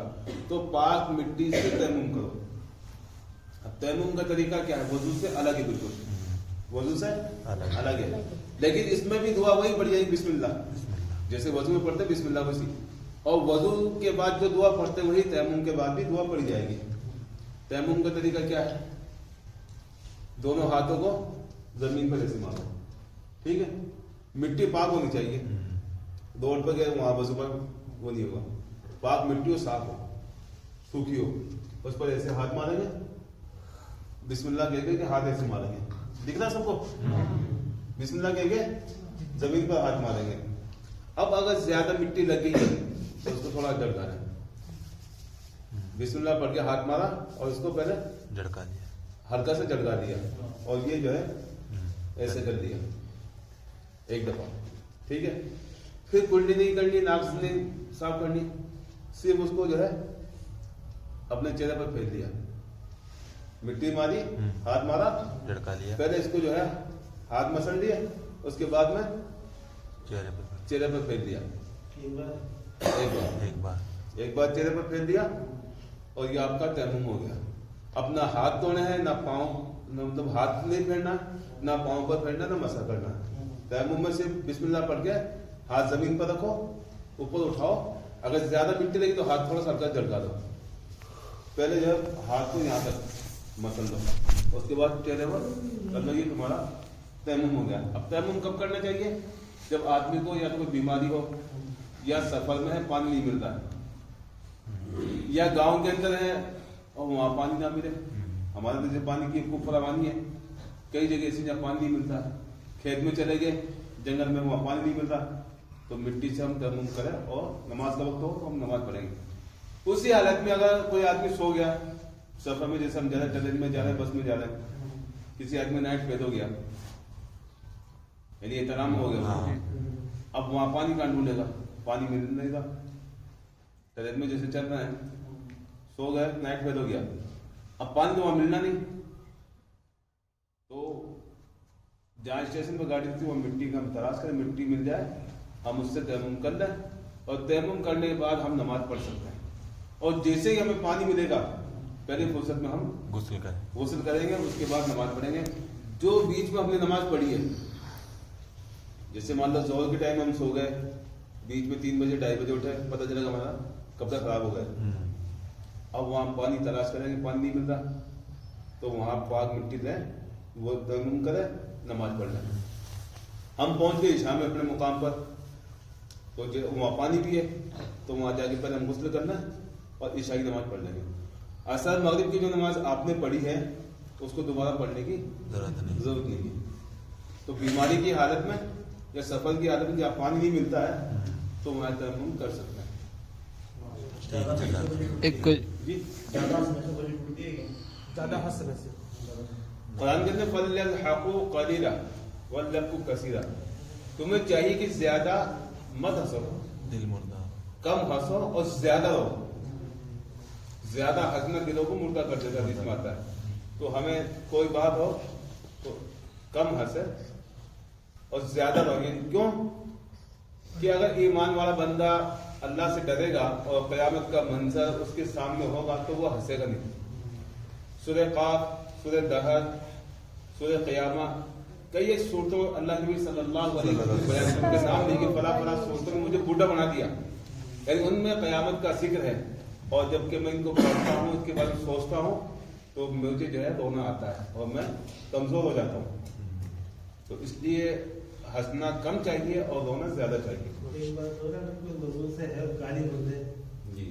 तो पाक मिट्टी से तयम्मुम करो। अब तयम्मुम का तरीका क्या है, वजू से अलग है, बिल्कुल वजू से अलग है। लेकिन इसमें भी दुआ वही पड़ जाएगी, बिस्मिल्लाह, जैसे वजू में पढ़ते बिस्मिल्लाह वैसी, और वजू के बाद जो दुआ पढ़ते वही तयम्मुम के बाद भी दुआ पड़ी जाएगी। तयम्मुम का तरीका क्या है, दोनों हाथों को जमीन पर ऐसे मारो, ठीक है, मिट्टी पाक होनी चाहिए, दौड़ पर गए वहां वजू पर वो नहीं होगा, पाक मिट्टी हो, साफ हो, सूखी हो, उस पर ऐसे हाथ मारेंगे, बिस्मिल्लाह कहेंगे कि हाथ ऐसे मारेंगे, दिख रहा सबको, बिस्मिल्लाह कहेंगे, जमीन पर हाथ मारेंगे। अब अगर ज्यादा मिट्टी लग गई है तो उसको थोड़ा झड़का है, बिस्मिल्लाह पढ़ के हाथ मारा और इसको पहले झड़का दिया, हल्का से झड़का दिया, और ये जो है ऐसे कर दिया एक दफा, ठीक है। फिर कुंडली नहीं करनी, नाक नहीं साफ करनी, सिर्फ उसको जो है अपने चेहरे पर फेर दिया, मिट्टी मारी, हाथ मारा, झड़का लिया, पहले इसको जो है हाथ मसल लिया, उसके बाद में चेहरे पर फेर दिया, एक बार चेहरे पर फेर दिया, और ये आपका तयम्मुम हो गया। अब ना हाथ धोने हैं, ना पाँव, मतलब हाथ नहीं फेरना, ना पाँव पर फेरना, ना मसा करना। तयम्मुम में सिर्फ बिस्मिल्लाह पढ़ के हाथ जमीन पर रखो, ऊपर उठाओ, अगर ज्यादा मिट्टी लगी तो हाथ थोड़ा सा हल्का झटका दो, पहले जो है हाथ को यहाँ तक मसल दो, उसके बाद चेहरे पर करना, ये तुम्हारा तयम्मुम हो गया। अब तयम्मुम कब करना चाहिए, जब आदमी को या तो कोई बीमारी हो, या सफर में है पानी नहीं मिलता है, या गांव के अंदर है और वहां पानी ना मिले। हमारे देश में पानी की खूब फरावानी है, कई जगह ऐसी जहाँ पानी नहीं मिलता है, खेत में चले गए, जंगल में, वहां पानी नहीं मिलता, तो मिट्टी से हम तयम्मुम करें और नमाज का वक्त हो तो हम नमाज पढ़ेंगे। उसी हालत में अगर कोई आदमी सो गया सफर में, जैसे हम जा रहे हैं, ट्रेन में जा रहे हैं, बस में जा रहे हैं, किसी आदमी नाइट फेल हो गया, यानी एहतराम हो गया, अब वहां पानी कहाँ ढूंढेगा, पानी मिल नहीं रहा, ट्रेन में जैसे चल रहे हैं, सो गए, नाइट फेल हो गया, अब पानी तो वहां मिलना नहीं, तो जहाँ स्टेशन पर गाड़ी थी वो मिट्टी का हम तलाश करें, मिट्टी मिल जाए, हम उससे तयम्मुम कर लें, और तयम्मुम करने के बाद हम नमाज पढ़ सकते हैं। और जैसे ही हमें पानी मिलेगा, पहले फुर्सत में हम गुस्ल करेंगे, उसके बाद नमाज पढ़ेंगे। जो बीच में हमने नमाज पढ़ी है, जैसे मान लो जोहर के टाइम हम सो गए, बीच में 3 बजे 2:30 बजे उठे, पता चलेगा हमारा कपड़ा खराब हो गया, अब वहां पानी तलाश करेंगे, पानी नहीं मिलता, तो वहां पाक मिट्टी लें, वो तयम्मुम करें, नमाज पढ़ लें। हम पहुंच गए इशा में अपने मुकाम पर, तो वहां पानी भी है, तो वहां जाके पहले हम गुस्ल करना और इशा की नमाज पढ़ लेंगे। असर मगरिब की जो नमाज आपने पढ़ी है उसको दोबारा पढ़ने की जरूरत नहीं है। तो बीमारी की हालत में या सफर की हालत में जब पानी नहीं मिलता है तो वहां तयम्मुम कर सकते हैं। ज्यादा हंसने से कुरान के अंदर फल्यज़हक़ू क़लीला वल्यब्कू कसीरा, तुम्हें चाहिए कि ज्यादा मत हंसो, दिल मुर्दा, कम हंसो और ज्यादा रहो। ज्यादा हंसना दिलों को मुर्दा कर देगा, हदीस में आता है। तो हमें कोई बात हो तो कम हंसे और ज्यादा रहो। क्यों कि अगर ईमान वाला बंदा اللہ سے ڈرے گا اور قیامت کا منظر اس کے سامنے ہوگا تو وہ ہنسے گا نہیں. سورہ قاف، سورہ دہر، سورہ قیامہ، کئی ایک صورتوں اللہ نبی صلی اللہ علیہ وسلم کے نام لے کے فلاں فلاں صورتوں میں مجھے بوڑھا بنا دیا، یعنی ان میں قیامت کا ذکر ہے. اور جب کہ میں ان کو پڑھتا ہوں، اس کے بارے میں سوچتا ہوں تو مجھے جو ہے رونا آتا ہے اور میں کمزور ہو جاتا ہوں. تو اس لیے ہنسنا کم چاہیے اور رونا زیادہ چاہیے. ایک بات ہو رہا ہے کوئی وضو سے ہے گالی بولتے جی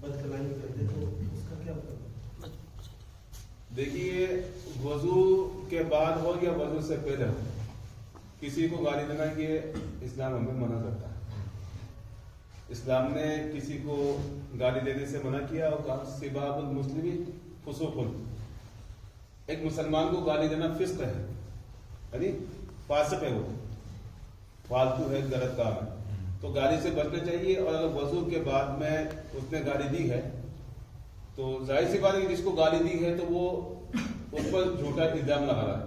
بد کلامی کرتے تو اس کا کیا مطلب؟ دیکھیے، وضو کے بعد ہو یا وضو سے پہلے ہو، کسی کو گالی دینا یہ اسلام ہمیں منع کرتا ہے. اسلام نے کسی کو گالی دینے سے منع کیا اور کہا سباب المسلم فسوق. ایک مسلمان کو گالی دینا فسق ہے، یعنی فاسق ہے، وہ فالتو ہے، غلط کام ہے. تو گالی سے بچنا چاہیے. اور اگر وضو کے بعد میں اس نے گالی دی ہے تو ظاہر سی بات ہے کہ جس کو گالی دی ہے تو وہ اس پر جھوٹا الزام لگا رہا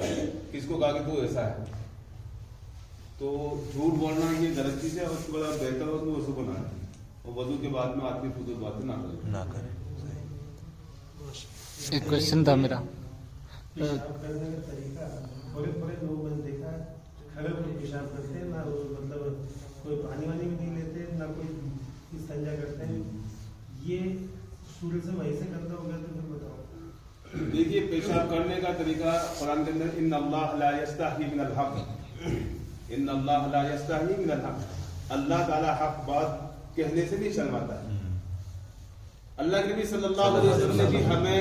ہے، کس کو کہا کہ تو ایسا ہے. تو جھوٹ بولنا یہ غلط چیز ہے اور اس کے بعد بہتر ہو کہ وضو کو نہ کرے اور وضو کے بعد میں آدمی فضول باتیں نہ کرے. ایک کوشچن تھا میرا. پیشاب کرنے کا طریقہ بڑے بڑے لوگ میں نے دیکھا ہے کھڑے ہو کے پیشاب کرتے ہیں، نہ مطلب کوئی پانی وانی بھی نہیں لیتے، نہ کوئی استنجا کرتے ہیں. یہ سورج سے وہیں سے کرتا ہوگا تو پھر بتاؤ. دیکھیے، پیشاب کرنے کا طریقہ قرآن کے اندر ان اللہ لا یستحی من الحق، ان اللہ لا یستحی من الحق، اللہ تعالیٰ حق بات کہنے سے نہیں شرماتا ہے. اللہ کے نبی صلی اللہ علیہ وسلم نے بھی ہمیں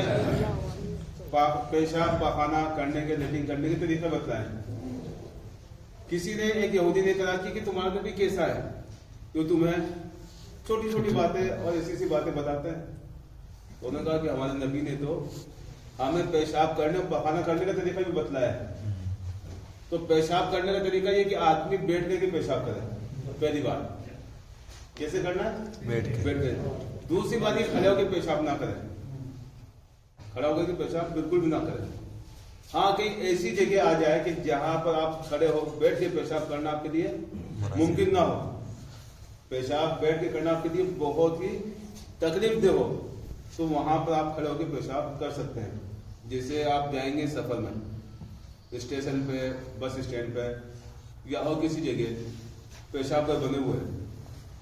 پیشاب پاخانہ کرنے کے لیٹنگ کرنے کے طریقے بتلائے. کسی نے ایک یہودی نے اعتراض کی کہ تمہارا نبی کیسا ہے جو تمہیں چھوٹی چھوٹی باتیں اور ایسی سی باتیں بتاتے ہیں. انہوں نے کہا کہ ہمارے نبی نے تو ہمیں پیشاب کرنے اور پخانہ کرنے کا طریقہ بھی بتلایا ہے. تو پیشاب کرنے کا طریقہ یہ کہ آدمی بیٹھ کے پیشاب کرے. پہلی بات کیسے کرنا ہے؟ بیٹھ کے. دوسری بات یہ کھڑے ہو کے پیشاب نہ کرے، کھڑا ہو کے پیشاب بالکل بھی نہ کرے. ہاں کہیں ایسی جگہ آ جائے کہ جہاں پر آپ کھڑے ہو بیٹھ کے پیشاب کرنا آپ کے لیے ممکن نہ ہو، پیشاب بیٹھ کے کرنا آپ کے لیے بہت ہی تکلیف دہ ہو، تو وہاں پر آپ کھڑے ہو کے پیشاب کر سکتے ہیں. جیسے آپ جائیں گے سفر میں، اسٹیشن پہ، بس اسٹینڈ پہ یا اور کسی جگہ پیشاب گھر بنے ہوئے ہیں.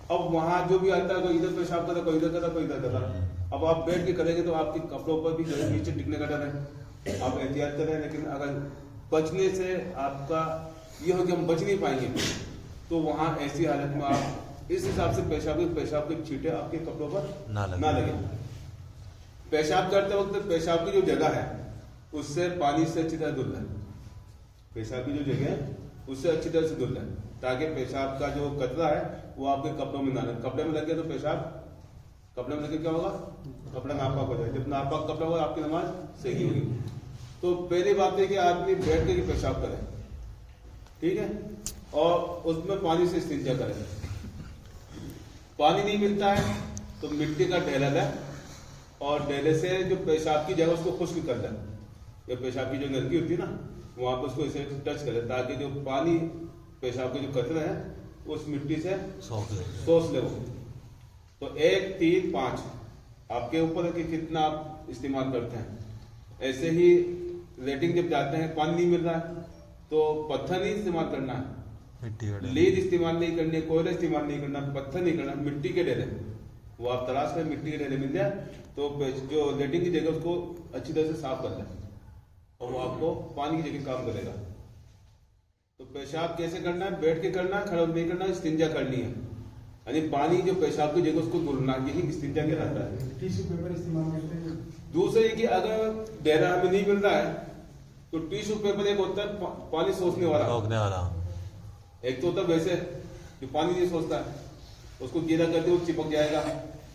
اب وہاں جو بھی آتا ہے کوئی ادھر پیشاب کرتا، کوئی ادھر کرتا، کوئی ادھر کرتا. اب آپ بیٹھ کے کریں گے تو آپ کے کپڑوں پر بھی جو ہے نیچے ٹکنے کا ڈر ہے، آپ احتیاط کریں. لیکن اگر بچنے سے آپ کا یہ ہو کہ ہم بچ نہیں پائیں گے تو وہاں ایسی حالت میں آپ اس حساب سے پیشاب کے چھینٹے آپ کے کپڑوں پر نہ لگے. پیشاب کرتے وقت پیشاب کی جو جگہ ہے اس سے پانی سے اچھی طرح دھل ہے. پیشاب کی جو جگہ ہے اس سے اچھی طرح سے دھل ہے تاکہ پیشاب کا جو قطرہ ہے وہ آپ کے کپڑوں میں نہ لگے. کپڑے میں لگ گیا تو پیشاب کپڑے میں لگ کے کیا ہوگا؟ کپڑا ناپاک ہو جائے. جب ناپاک کپڑا ہوگا آپ کی نماز صحیح ہوگی. تو پہلی بات ہے کہ آدمی بیٹھ کے پیشاب کرے، ٹھیک ہے، اور اس میں پانی سے استنجا کرے. پانی نہیں ملتا ہے تو مٹی کا ڈھیلا لے اور ڈھیلے سے جو پیشاب کی جگہ اس کو خشک کر دے. یہ پیشاب کی جو نلکی ہوتی ہے نا وہاں پہ اس کو اسے ٹچ کرے تاکہ جو پانی پیشاب کے جو قطرے ہیں اس مٹی سے سوس لے. وہ تو 1 3 5 آپ کے اوپر ہے کہ کتنا آپ استعمال کرتے ہیں. ایسے ہی لیٹنگ جب جاتے ہیں پانی نہیں مل رہا ہے تو پتھر نہیں استعمال کرنا ہے، لیڈ استعمال نہیں کرنی ہے، کوئلہ استعمال نہیں کرنا، پتھر نہیں کرنا، مٹی کے ڈھیلے وہ آپ تلاش کریں. مٹی کے ڈھیلے مل جائے تو جو لیٹنگ کی جگہ اس کو اچھی طرح سے صاف کر دیں اور وہ آپ کو پانی کی جگہ کام کرے گا. تو پیشاب کیسے کرنا ہے؟ بیٹھ کے کرنا ہے، کھڑا نہیں کرنا، استنجا کرنی ہے. یعنی پانی جو پیشاب کی جگہ اس کو دھلنا، یہی استنجا کہلاتا ہے. ٹیشو پیپر استعمال کرتے ہیں. دوسرے یہ کہ اگر ڈیرا ہمیں نہیں مل رہا ہے تو ٹیشو پیپر ایک ہوتا ہے پانی سوچنے والا، ایک تو ہوتا ہے ویسے جو پانی نہیں سوچتا ہے اس کو گیلا کرتے وہ چپک جائے گا،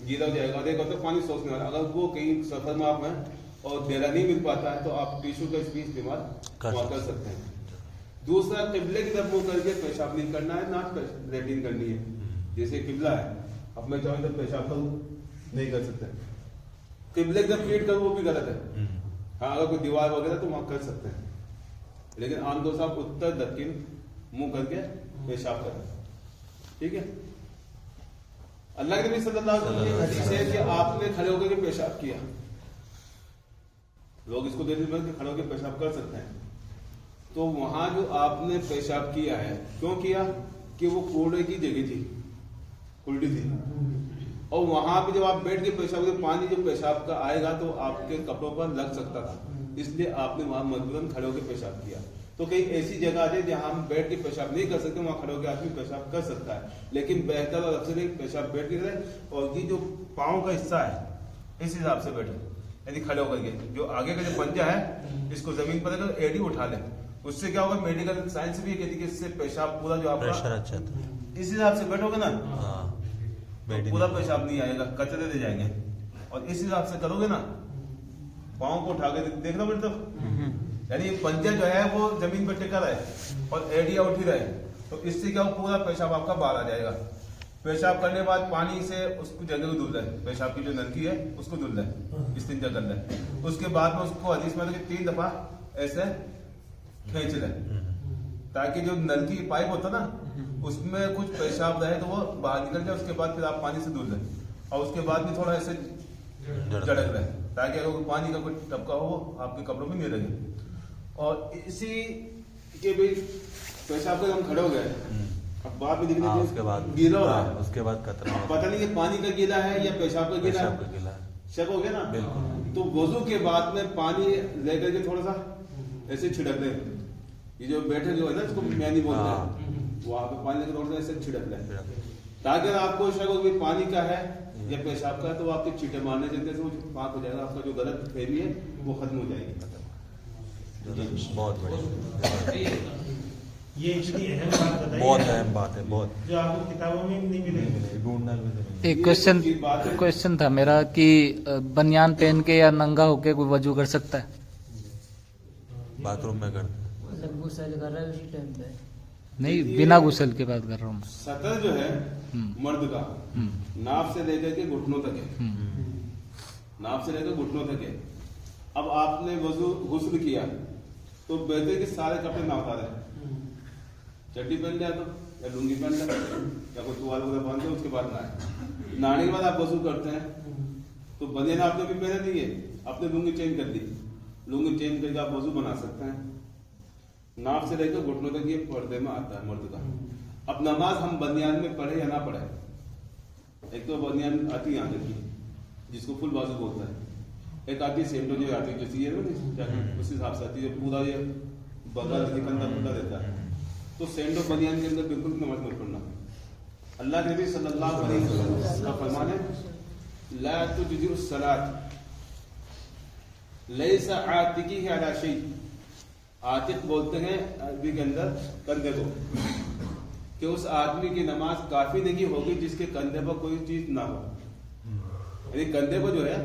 گیلا ہو جائے گا. اور ایک ہوتا ہے پانی سوچنے والا. اگر وہ کہیں سفر میں آپ ہیں اور ڈیرا نہیں مل پاتا ہے تو آپ ٹیشو کا بھی استعمال کر سکتے ہیں. دوسرا قبلے کی طرف منہ کر کے پیشاب نہیں کرنا ہے، نہ لیٹرین کرنی ہے. جیسے قبلہ ہے، اب میں چاہوں تو پیشاب کروں نہیں کر سکتے. قبلے کی طرف پیٹ کر وہ بھی غلط ہے. ہاں اگر کوئی دیوار وغیرہ تو وہاں کر سکتے ہیں، لیکن عام طور سے آپ اتر دکن منہ کر کے پیشاب کریں. ٹھیک ہے. अल्लाह के नबी सल्लल्लाहु अलैहि वसल्लम की हदीस है कि आपने खड़े होकर के पेशाब किया, लोग इसको देख कि खड़े होकर पेशाब कर सकते हैं, तो वहां जो आपने पेशाब किया है, क्यों किया कि वो कूड़े की जगह थी, उल्टी थी, और वहां पे जब आप बैठ के पेशाब करते पानी जो पेशाब का आएगा तो आपके कपड़ों पर लग सकता था, इसलिए आपने वहां मजबूरन खड़े होकर पेशाब किया। तो कई ऐसी जगह है जहां हम बैठ के पेशाब नहीं कर सकते, वहां खड़े होकर आदमी पेशाब कर सकता है, लेकिन बेहतर और अक्सर पेशाब बैठ के करें, और ये जो पाँव का हिस्सा है इस हिसाब से बैठे, यानी खड़े होकर के जो आगे का जो पंजा है इसको जमीन पर रखकर एडी उठा ले, उससे क्या होगा, मेडिकल साइंस भी कहती है कि इससे पेशाब पूरा जो आपका प्रेशर अच्छा था। इस हिसाब से बैठोगे ना हाँ, तो पूरा पेशाब नहीं आएगा, कचरे दे जाएंगे, और इस हिसाब से करोगे ना पाँव को उठा के देखना पड़ता, यानी पंजा जो है वो जमीन पर टिका रहे और एडिया उठी रहे, तो इससे क्या हो, पूरा पेशाब आपका बाहर आ जाएगा। पेशाब करने के बाद पानी से उसको जगह को धुल रहे, पेशाब की जो नलकी है उसको धुल रहे, इस्तिंजा कर रहे, उसके बाद में उसको हदीस में 3 दफा ऐसे खींच रहे, ताकि जो नलकी पाइप होता ना उसमें कुछ पेशाब रहे तो वो बाहर निकल जाए, उसके बाद फिर आप पानी से धुल रहे, और उसके बाद भी थोड़ा ऐसे झड़क रहे, ताकि अगर पानी का कोई टपका हो आपके कपड़ों में नहीं लगे। और इसी के भी पेशाब पे हम खड़े हो गए, अब बाद में दिखने उसके बाद गीला हो रहा है, उसके बाद कतरा पता नहीं कि पानी का गीला है या पेशाब का गीला पेशाब का है, गीला शक हो गया ना, बिल्कुल। तो वजू के बाद में पानी लेकर के थोड़ा सा ऐसे छिड़क दे, ये जो बैठे जो है ना इसको मैनी बोलते हैं, वहां पे पानी लेकर थोड़ा सा ऐसे छिड़क दे, ताकि अगर आपको शक हो कि पानी का है या पेशाब का है तो आपके छींटे मारने जैसे से वो पाक हो जाएगा, आपका जो गलत फहमी है वो खत्म हो जाएगी। बहुत बढ़िया, ये इतनी अहम बात बताई बहुत है, अहम बात है, बहुत जो आपको किताबों में नहीं मिलेगी। ढूंढना भी जरूरी एक क्वेश्चन था मेरा कि बनियान पहन के या नंगा होके कोई वजू कर सकता है? है। बाथरूम में करते गुसल कर रहा है उसी टाइम पे। नहीं, बिना गुसल के बात कर रहा हूँ। सतर जो है मर्द का नाप से लेकर के घुटनों तक है, नाप से लेकर घुटनों तक है। अब आपने वजू गुस्ल किया तो बेहतर कि सारे कपड़े ना उतारे, चड्डी पहन लिया तो या लुंगी पहन लिया या कोई टुवाल वगैरह बांध लिया, उसके बाद नहाए। नहाने के बाद आप वजू करते हैं तो बनियान आपने भी पहने नहीं है, आपने लुंगी चेंज कर दी, लुंगी चेंज करके आप वजू बना सकते हैं। नाप से लेकर घुटनों तक ये पर्दे में आता है मर्द का। अब नमाज हम बनियान में पढ़े या ना पढ़े, एक तो बनियान आती है यहाँ तक की जिसको फुल बाजू बोलता है, एक आती है सेंटो जो आती है जैसी उस हिसाब से आती है पूरा ये बगल निकलता पूरा रहता है, तो सेंटो बनियान के अंदर बिल्कुल नमाज मत पढ़ना। अल्लाह के नबी सल्लल्लाहु अलैहि वसल्लम का फरमान है ला तुजज़िउ सलात लैसा आतिकी अला शै, आतिक बोलते हैं अरबी के अंदर कंधे को, कि उस आदमी की नमाज काफी नहीं होगी जिसके कंधे पर कोई चीज ना हो, यानी कंधे पर जो है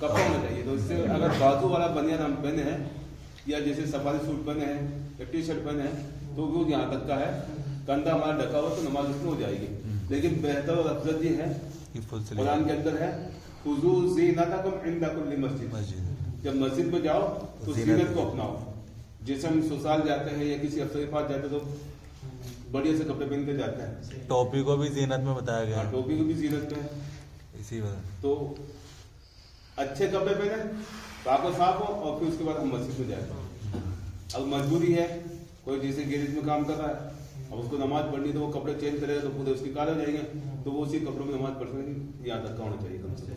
कपड़ा होना चाहिए। तो इससे अगर बाजू वाला बनियान हम पहने हैं या जैसे सफारी सूट पहने हैं या टी शर्ट पहने हैं तो वो यहाँ तक का है, कंधा हमारा ढका हुआ तो नमाज उसमें हो जाएगी। लेकिन बेहतर और अफजल ये है, कुरान के अंदर है खुज़ू ज़ीनतकुम इंदा कुल्ली मस्जिद, जब मस्जिद में जाओ तो जीनत को अपनाओ। जैसे हम ससुराल जाते हैं या किसी अफसर के पास जाते हैं तो बढ़िया से कपड़े पहन के जाते हैं। टोपी को भी जीनत में बताया गया, टोपी को भी जीनत पे है, इसी वजह तो अच्छे कपड़े पहने, पाको साफ हो, और फिर उसके बाद हम मस्जिद में जाए। अब मजबूरी है, कोई जैसे गैरेज में काम कर रहा है, अब उसको नमाज पढ़नी तो वो कपड़े चेंज करेगा तो पूरे उसके काले हो जाएंगे, तो वो उसी कपड़ों में नमाज पढ़ सकेंगे। यहाँ तक का होना चाहिए कम से कम,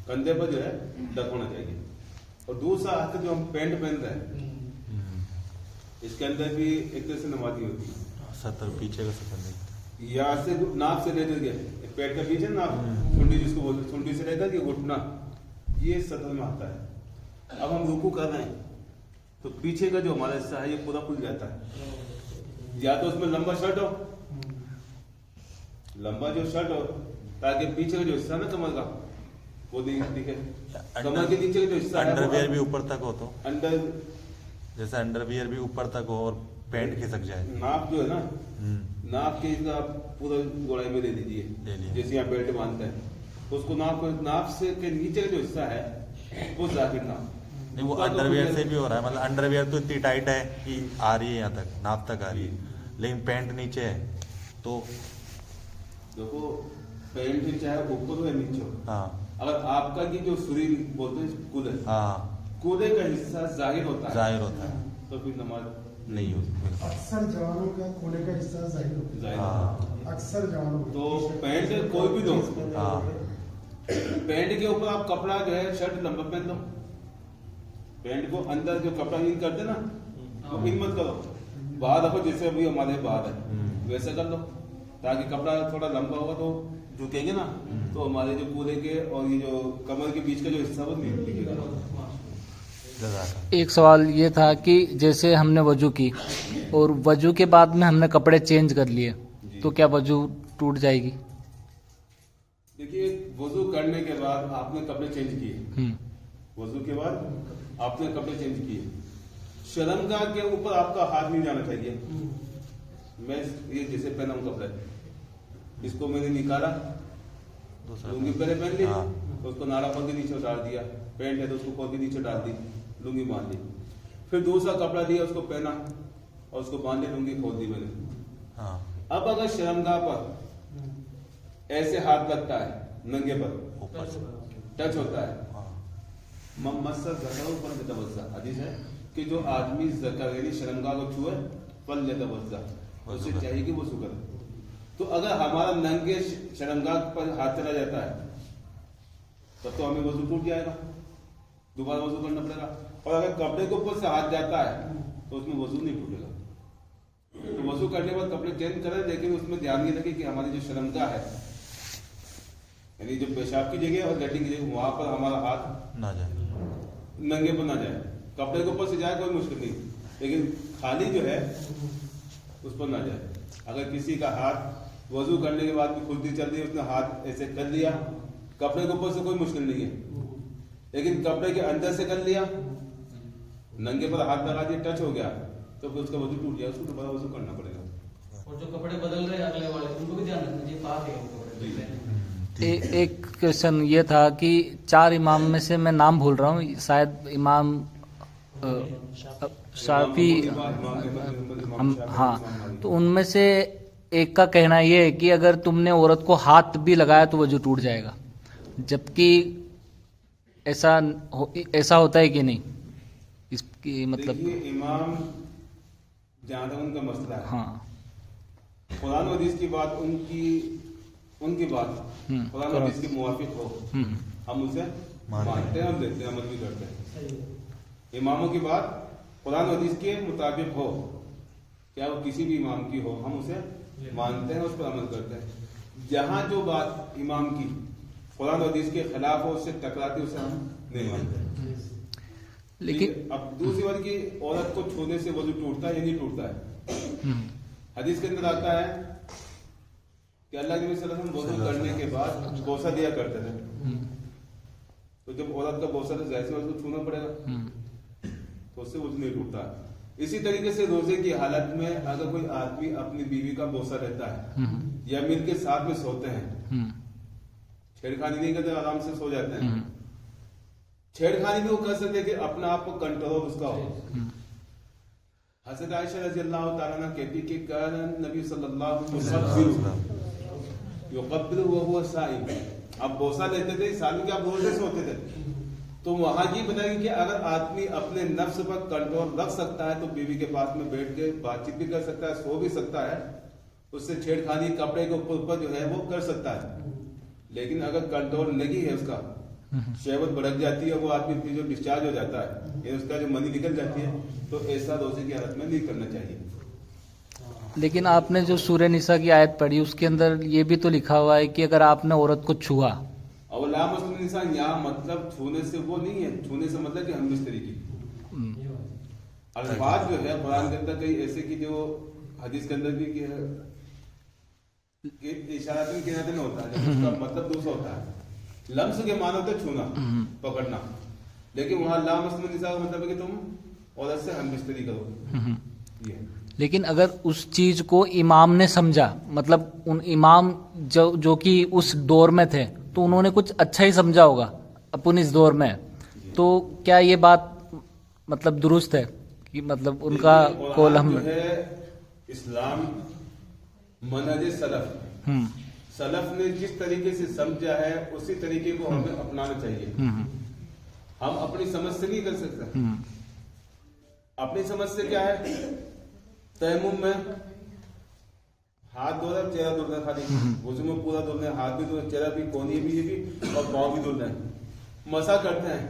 कंधे पर जो है ढक होना चाहिए। और दूसरा हाथ जो हम पैंट पहनते हैं इसके अंदर भी एक तरह से नमाजी होती है, सतर पीछे का सतर नहीं, यहाँ से नाप से लेकर के पेट का पीछे नाप, ठुंडी जिसको बोलते, ठुंडी से लेकर के घुटना, ये सतर में आता है। अब हम रुकू कर रहे हैं तो पीछे का जो हमारा हिस्सा है ये पूरा खुल जाता है, या तो उसमें लंबा शर्ट हो, लंबा जो शर्ट हो ताकि पीछे का जो हिस्सा है ना कमर का वो दिखे, कमर के नीचे का जो हिस्सा है अंडरवियर भी ऊपर तक हो तो अंडर, जैसे अंडरवियर भी ऊपर तक हो और पैंट खिसक जाए। नाप जो है ना, नाप के इसका आप पूरा गोलाई में ले लीजिए, जैसे यहाँ बेल्ट बांधते हैं तो उसको नाप से के नीचे का जो हिस्सा है वो जाकेट नाप नहीं, वो अंडरवियर से भी हो रहा है, मतलब अंडरवियर तो इतनी टाइट है कि आ रही है यहाँ तक, नाप तक आ रही है, लेकिन पैंट नीचे है तो देखो पैंट चाहे ऊपर हो या नीचे हो, हाँ अगर आपका ये जो सूरी बोलते हैं कूदे, हाँ कूदे का हिस्सा जाहिर होता है जाहिर होता है, तो फिर नमाज नहीं होती। अक्सर जवानों का कूड़े का हिस्सा जाहिर होता जाहिर हाँ होता है। अक्सर जवानों तो पैंट कोई भी दो, हाँ पैंट के ऊपर आप कपड़ा जो है शर्ट लंबा पहन दो, पैंट को अंदर जो कपड़ा इन करते ना वो इन मत करो, बाहर रखो जैसे अभी हमारे बाहर है वैसे कर लो, ताकि कपड़ा थोड़ा लंबा होगा तो झुकेंगे ना तो हमारे जो पूरे के और ये जो कमर के बीच का जो हिस्सा वो नहीं दिखेगा। जज़ाक। एक सवाल ये था कि जैसे हमने वजू की और वजू के बाद में हमने कपड़े चेंज कर लिए तो क्या वजू टूट जाएगी? देखिए वजू करने के बाद आपने कपड़े चेंज किए, हम्म, वजू के बाद आपने कपड़े चेंज किए, शर्मगाह के ऊपर आपका हाथ नहीं जाना चाहिए। मैं ये जैसे पहना हूं कपड़े, इसको मैंने निकाला, दूसरा लुंगी पहले पहन ली, हाँ। तो उसको नाड़ा खोल के नीचे डाल दिया, पैंट है तो उसको खोल के नीचे डाल दी, लुंगी बांध ली, फिर दूसरा कपड़ा दिया उसको पहना और उसको बांध ली, लुंगी खोल दी मैंने। हाँ अब अगर शर्मगाह पर ऐसे हाथ लगता है नंगे पर ऊपर से टच होता है, हाँ हदीस है कि जो आदमी ज़कर यानी शर्मगाह को छुए फल यतवज़्ज़ा, उसे चाहिए कि वो शुक्र। तो अगर हमारा नंगे शर्मगाह पर हाथ चला जाता है तब तो हमें वजू टूट जाएगा, दोबारा वजू करना पड़ेगा, और अगर कपड़े के ऊपर से हाथ जाता है तो उसमें वजू नहीं टूटेगा। तो वजू करने के बाद कपड़े चेंज करें, लेकिन उसमें ध्यान ये रखें कि हमारी जो शर्मगाह है यानी जो पेशाब की जगह और लेटरिन की जगह वहां पर हमारा हाथ ना जाए। नंगे पर ना जाए, कपड़े के ऊपर से जाए कोई मुश्किल नहीं, लेकिन खाली जो है उस पर ना जाए। अगर किसी का हाथ वजू करने के बाद भी खुलती चल रही है, उसने हाथ ऐसे कर लिया, कपड़े के ऊपर से कोई मुश्किल नहीं है, लेकिन कपड़े के अंदर से कर लिया, नंगे पर हाथ लगा दिया, टच हो गया तो फिर उसका वजू टूट गया, उसको दोबारा वजू करना पड़ेगा। और जो कपड़े बदल रहे हैं अगले वाले उनको भी ध्यान रखना चाहिए, पाक है वो कपड़े बदल रहे हैं। एक क्वेश्चन ये था कि 4 इमाम में से मैं नाम भूल रहा हूँ, शायद इमाम शाफी, हम हाँ, तो उनमें से एक का कहना ये है कि अगर तुमने औरत को हाथ भी लगाया तो वजू टूट जाएगा, जबकि ऐसा होता है कि नहीं? इसकी मतलब देखिए इमाम जहाँ तक उनका मसला है, हाँ कुरान और हदीस की बात उनकी बात कुरान और हदीस के मुवाफिक हो, हम उसे मानते हैं और लेते हैं, अमल भी करते हैं। इमामों की बात कुरान और हदीस के मुताबिक हो, क्या वो किसी भी इमाम की हो, हम उसे मानते हैं, उस पर अमल करते हैं। जहां जो बात इमाम की कुरान और हदीस के खिलाफ हो, उससे टकराती, उसे हम नहीं मानते। लेकिन अब दूसरी बात की औरत को छूने से वजू टूटता है या नहीं टूटता है? हदीस के अंदर आता है कि अल्लाह के नबी सल्लल्लाहु अलैहि वसल्लम वजू करने के बाद बोसा दिया करते थे, तो जब औरत का बोसा तो जैसे उसको छूना पड़ेगा, तो उससे वजू नहीं टूटता। इसी तरीके से रोजे की हालत में अगर कोई आदमी अपनी बीवी का बोसा रहता है या मिल के साथ में सोते हैं, छेड़खानी नहीं करते, आराम से सो जाते हैं, छेड़खानी भी वो कर सकते कि अपना आप को कंट्रोल उसका हो। हज़रत आयशा रज़ी अल्लाह तआला अन्हा कहती कि कान नबी सल्लल्लाहु अलैहि वसल्लम युक़ब्बिलु व हुवा साइम, आप बोसा लेते थे साल के, आप रोजे सोते थे, तो वहां की बताएगी कि अगर आदमी अपने नफ्स पर कंट्रोल रख सकता है तो बीवी के पास में बैठ के बातचीत भी कर सकता है, सो भी सकता है, उससे छेड़खानी कपड़े के ऊपर जो है वो कर सकता है। लेकिन अगर कंट्रोल नहीं है, उसका शहवत भड़क जाती है, वो आदमी फिर जो डिस्चार्ज हो जाता है, ये उसका जो मनी निकल जाती है, तो ऐसा रोजे की हालत में नहीं करना चाहिए। लेकिन आपने जो सूरह निसा की आयत पढ़ी उसके अंदर ये भी तो लिखा हुआ है कि अगर आपने औरत को छुआ, और लामसुल निसा यहाँ मतलब छूने से वो नहीं है, छूने से मतलब कि हम बिस्तरी की अल्फाज जो है कुरान के अंदर कई ऐसे की जो हदीस के अंदर भी कि इशारा में किनारे में होता है, उसका मतलब दूसरा होता है। लम्स के मानो तो छूना, पकड़ना, लेकिन वहां लामसुल निसा का मतलब है कि तुम औरत से हम बिस्तरी करो, ये। लेकिन अगर उस चीज को इमाम ने समझा, मतलब उन इमाम जो कि उस दौर में थे, तो उन्होंने कुछ अच्छा ही समझा होगा अपन इस दौर में, तो क्या ये बात मतलब दुरुस्त है कि मतलब उनका कौल हम जो है इस्लाम मनहज सलफ सलफ ने जिस तरीके से समझा है उसी तरीके को हमें अपनाना चाहिए। हम अपनी समझ से नहीं कर सकते। अपनी समझ से क्या है, तयम्मुम में हाथ धो रहे, चेहरा धुलना खाली, वजू में पूरा धुलना है, हाथ भी धुलना, चेहरा भी, कोहनी भी, ये भी, और पाँव भी धुलना है। मसा करते हैं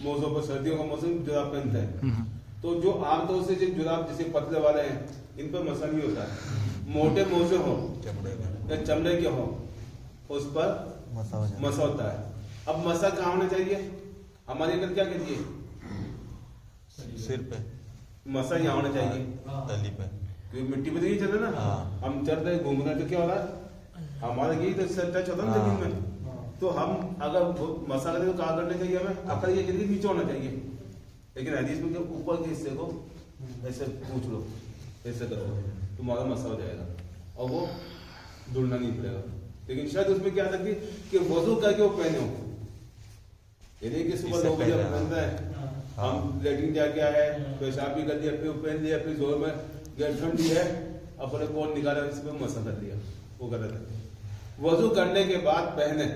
मोजों पर, सर्दियों का मौसम जुराब पहनते हैं, तो जो आमतौर से जो जुराब जैसे पतले वाले हैं इन पर मसा नहीं होता है। मोटे मोजे हो या चमड़े के हो उस पर मसा होता है। अब मसा कहाँ होना चाहिए, हमारे अंदर क्या कहती है, सिर पे मसा यहाँ होना चाहिए, तली पे, क्योंकि मिट्टी पे तो नहीं चल रहे ना, हम चल रहे घूम रहे, तो क्या हो रहा है, हमारा यही तो टच होता है ना जमीन में। तो हम अगर मसा करते तो कहाँ करना चाहिए, हमें अकल ये कहती नीचे होना चाहिए, लेकिन हदीस में ऊपर के हिस्से को ऐसे पूछ लो, ऐसे करो, तुम्हारा मसा हो जाएगा और वो धुलना नहीं पड़ेगा। लेकिन शायद उसमें क्या लगती कि वजू करके वो पहने हो, यानी कि सुबह 9 बजे पहनता है, हम लेटिंग जाके आए, पेशाब भी कर लिया, फिर पहन लिया, फिर जोर में गैस ठंडी है, अपने कोट निकाला, इस पे मसा कर लिया, वो गलत है। वजू करने के बाद पहने,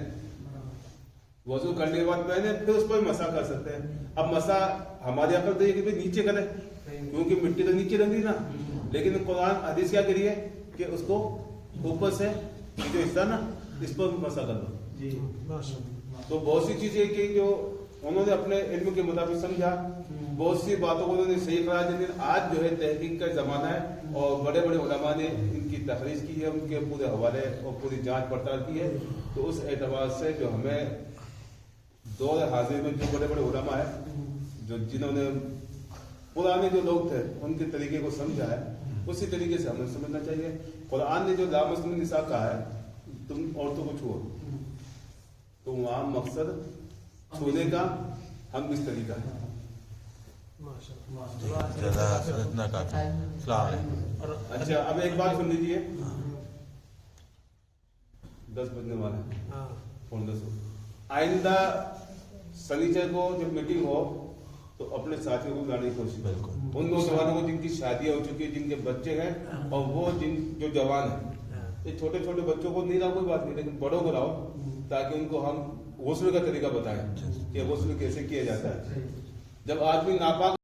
वजू करने के बाद पहने, फिर उस पर मसा कर सकते हैं। अब मसा हमारी अकल तो ये कि नीचे करें, क्योंकि मिट्टी तो नीचे लग रही ना, लेकिन कुरान हदीस क्या करिए कि उसको ऊपर से ये जो हिस्सा ना इस पर मसा कर दो जी, माशाअल्लाह। तो बहुत सी चीजें कि जो उन्होंने अपने इल्म के मुताबिक समझा, बहुत सी बातों को उन्होंने सही कराया, लेकिन आज जो है तहकीक का जमाना है और बड़े बड़े उलमा ने इनकी तखरीज की है, उनके पूरे हवाले और पूरी जांच पड़ताल की है। तो उस एतबार से जो हमें दौर हाजिर में जो बड़े बड़े उलमा है, जो जिन्होंने पुराने जो लोग थे उनके तरीके को समझा है, उसी तरीके से हमें समझना चाहिए। कुरान ने जो ला मुस्लिम निसा कहा है, तुम औरतों को छुओ, तो वहां मकसद छूने का हम किस तरीका है। इतना काफी। अच्छा, अब एक बात सुन लीजिए, 10 बजने वाला है, फोन 10 आइंदा शनिचर को जब मीटिंग हो तो अपने साथियों को लाने की कोशिश करो, उन नौजवानों को जिनकी शादियां हो चुकी है, जिनके बच्चे हैं, और वो जो जवान है, ये छोटे छोटे बच्चों को नहीं लाओ कोई बात नहीं, लेकिन बड़ों को लाओ, ताकि उनको हम गुस्ल का तरीका बताएं कि गुस्ल कैसे किया जाता है। जब आदमी नापाक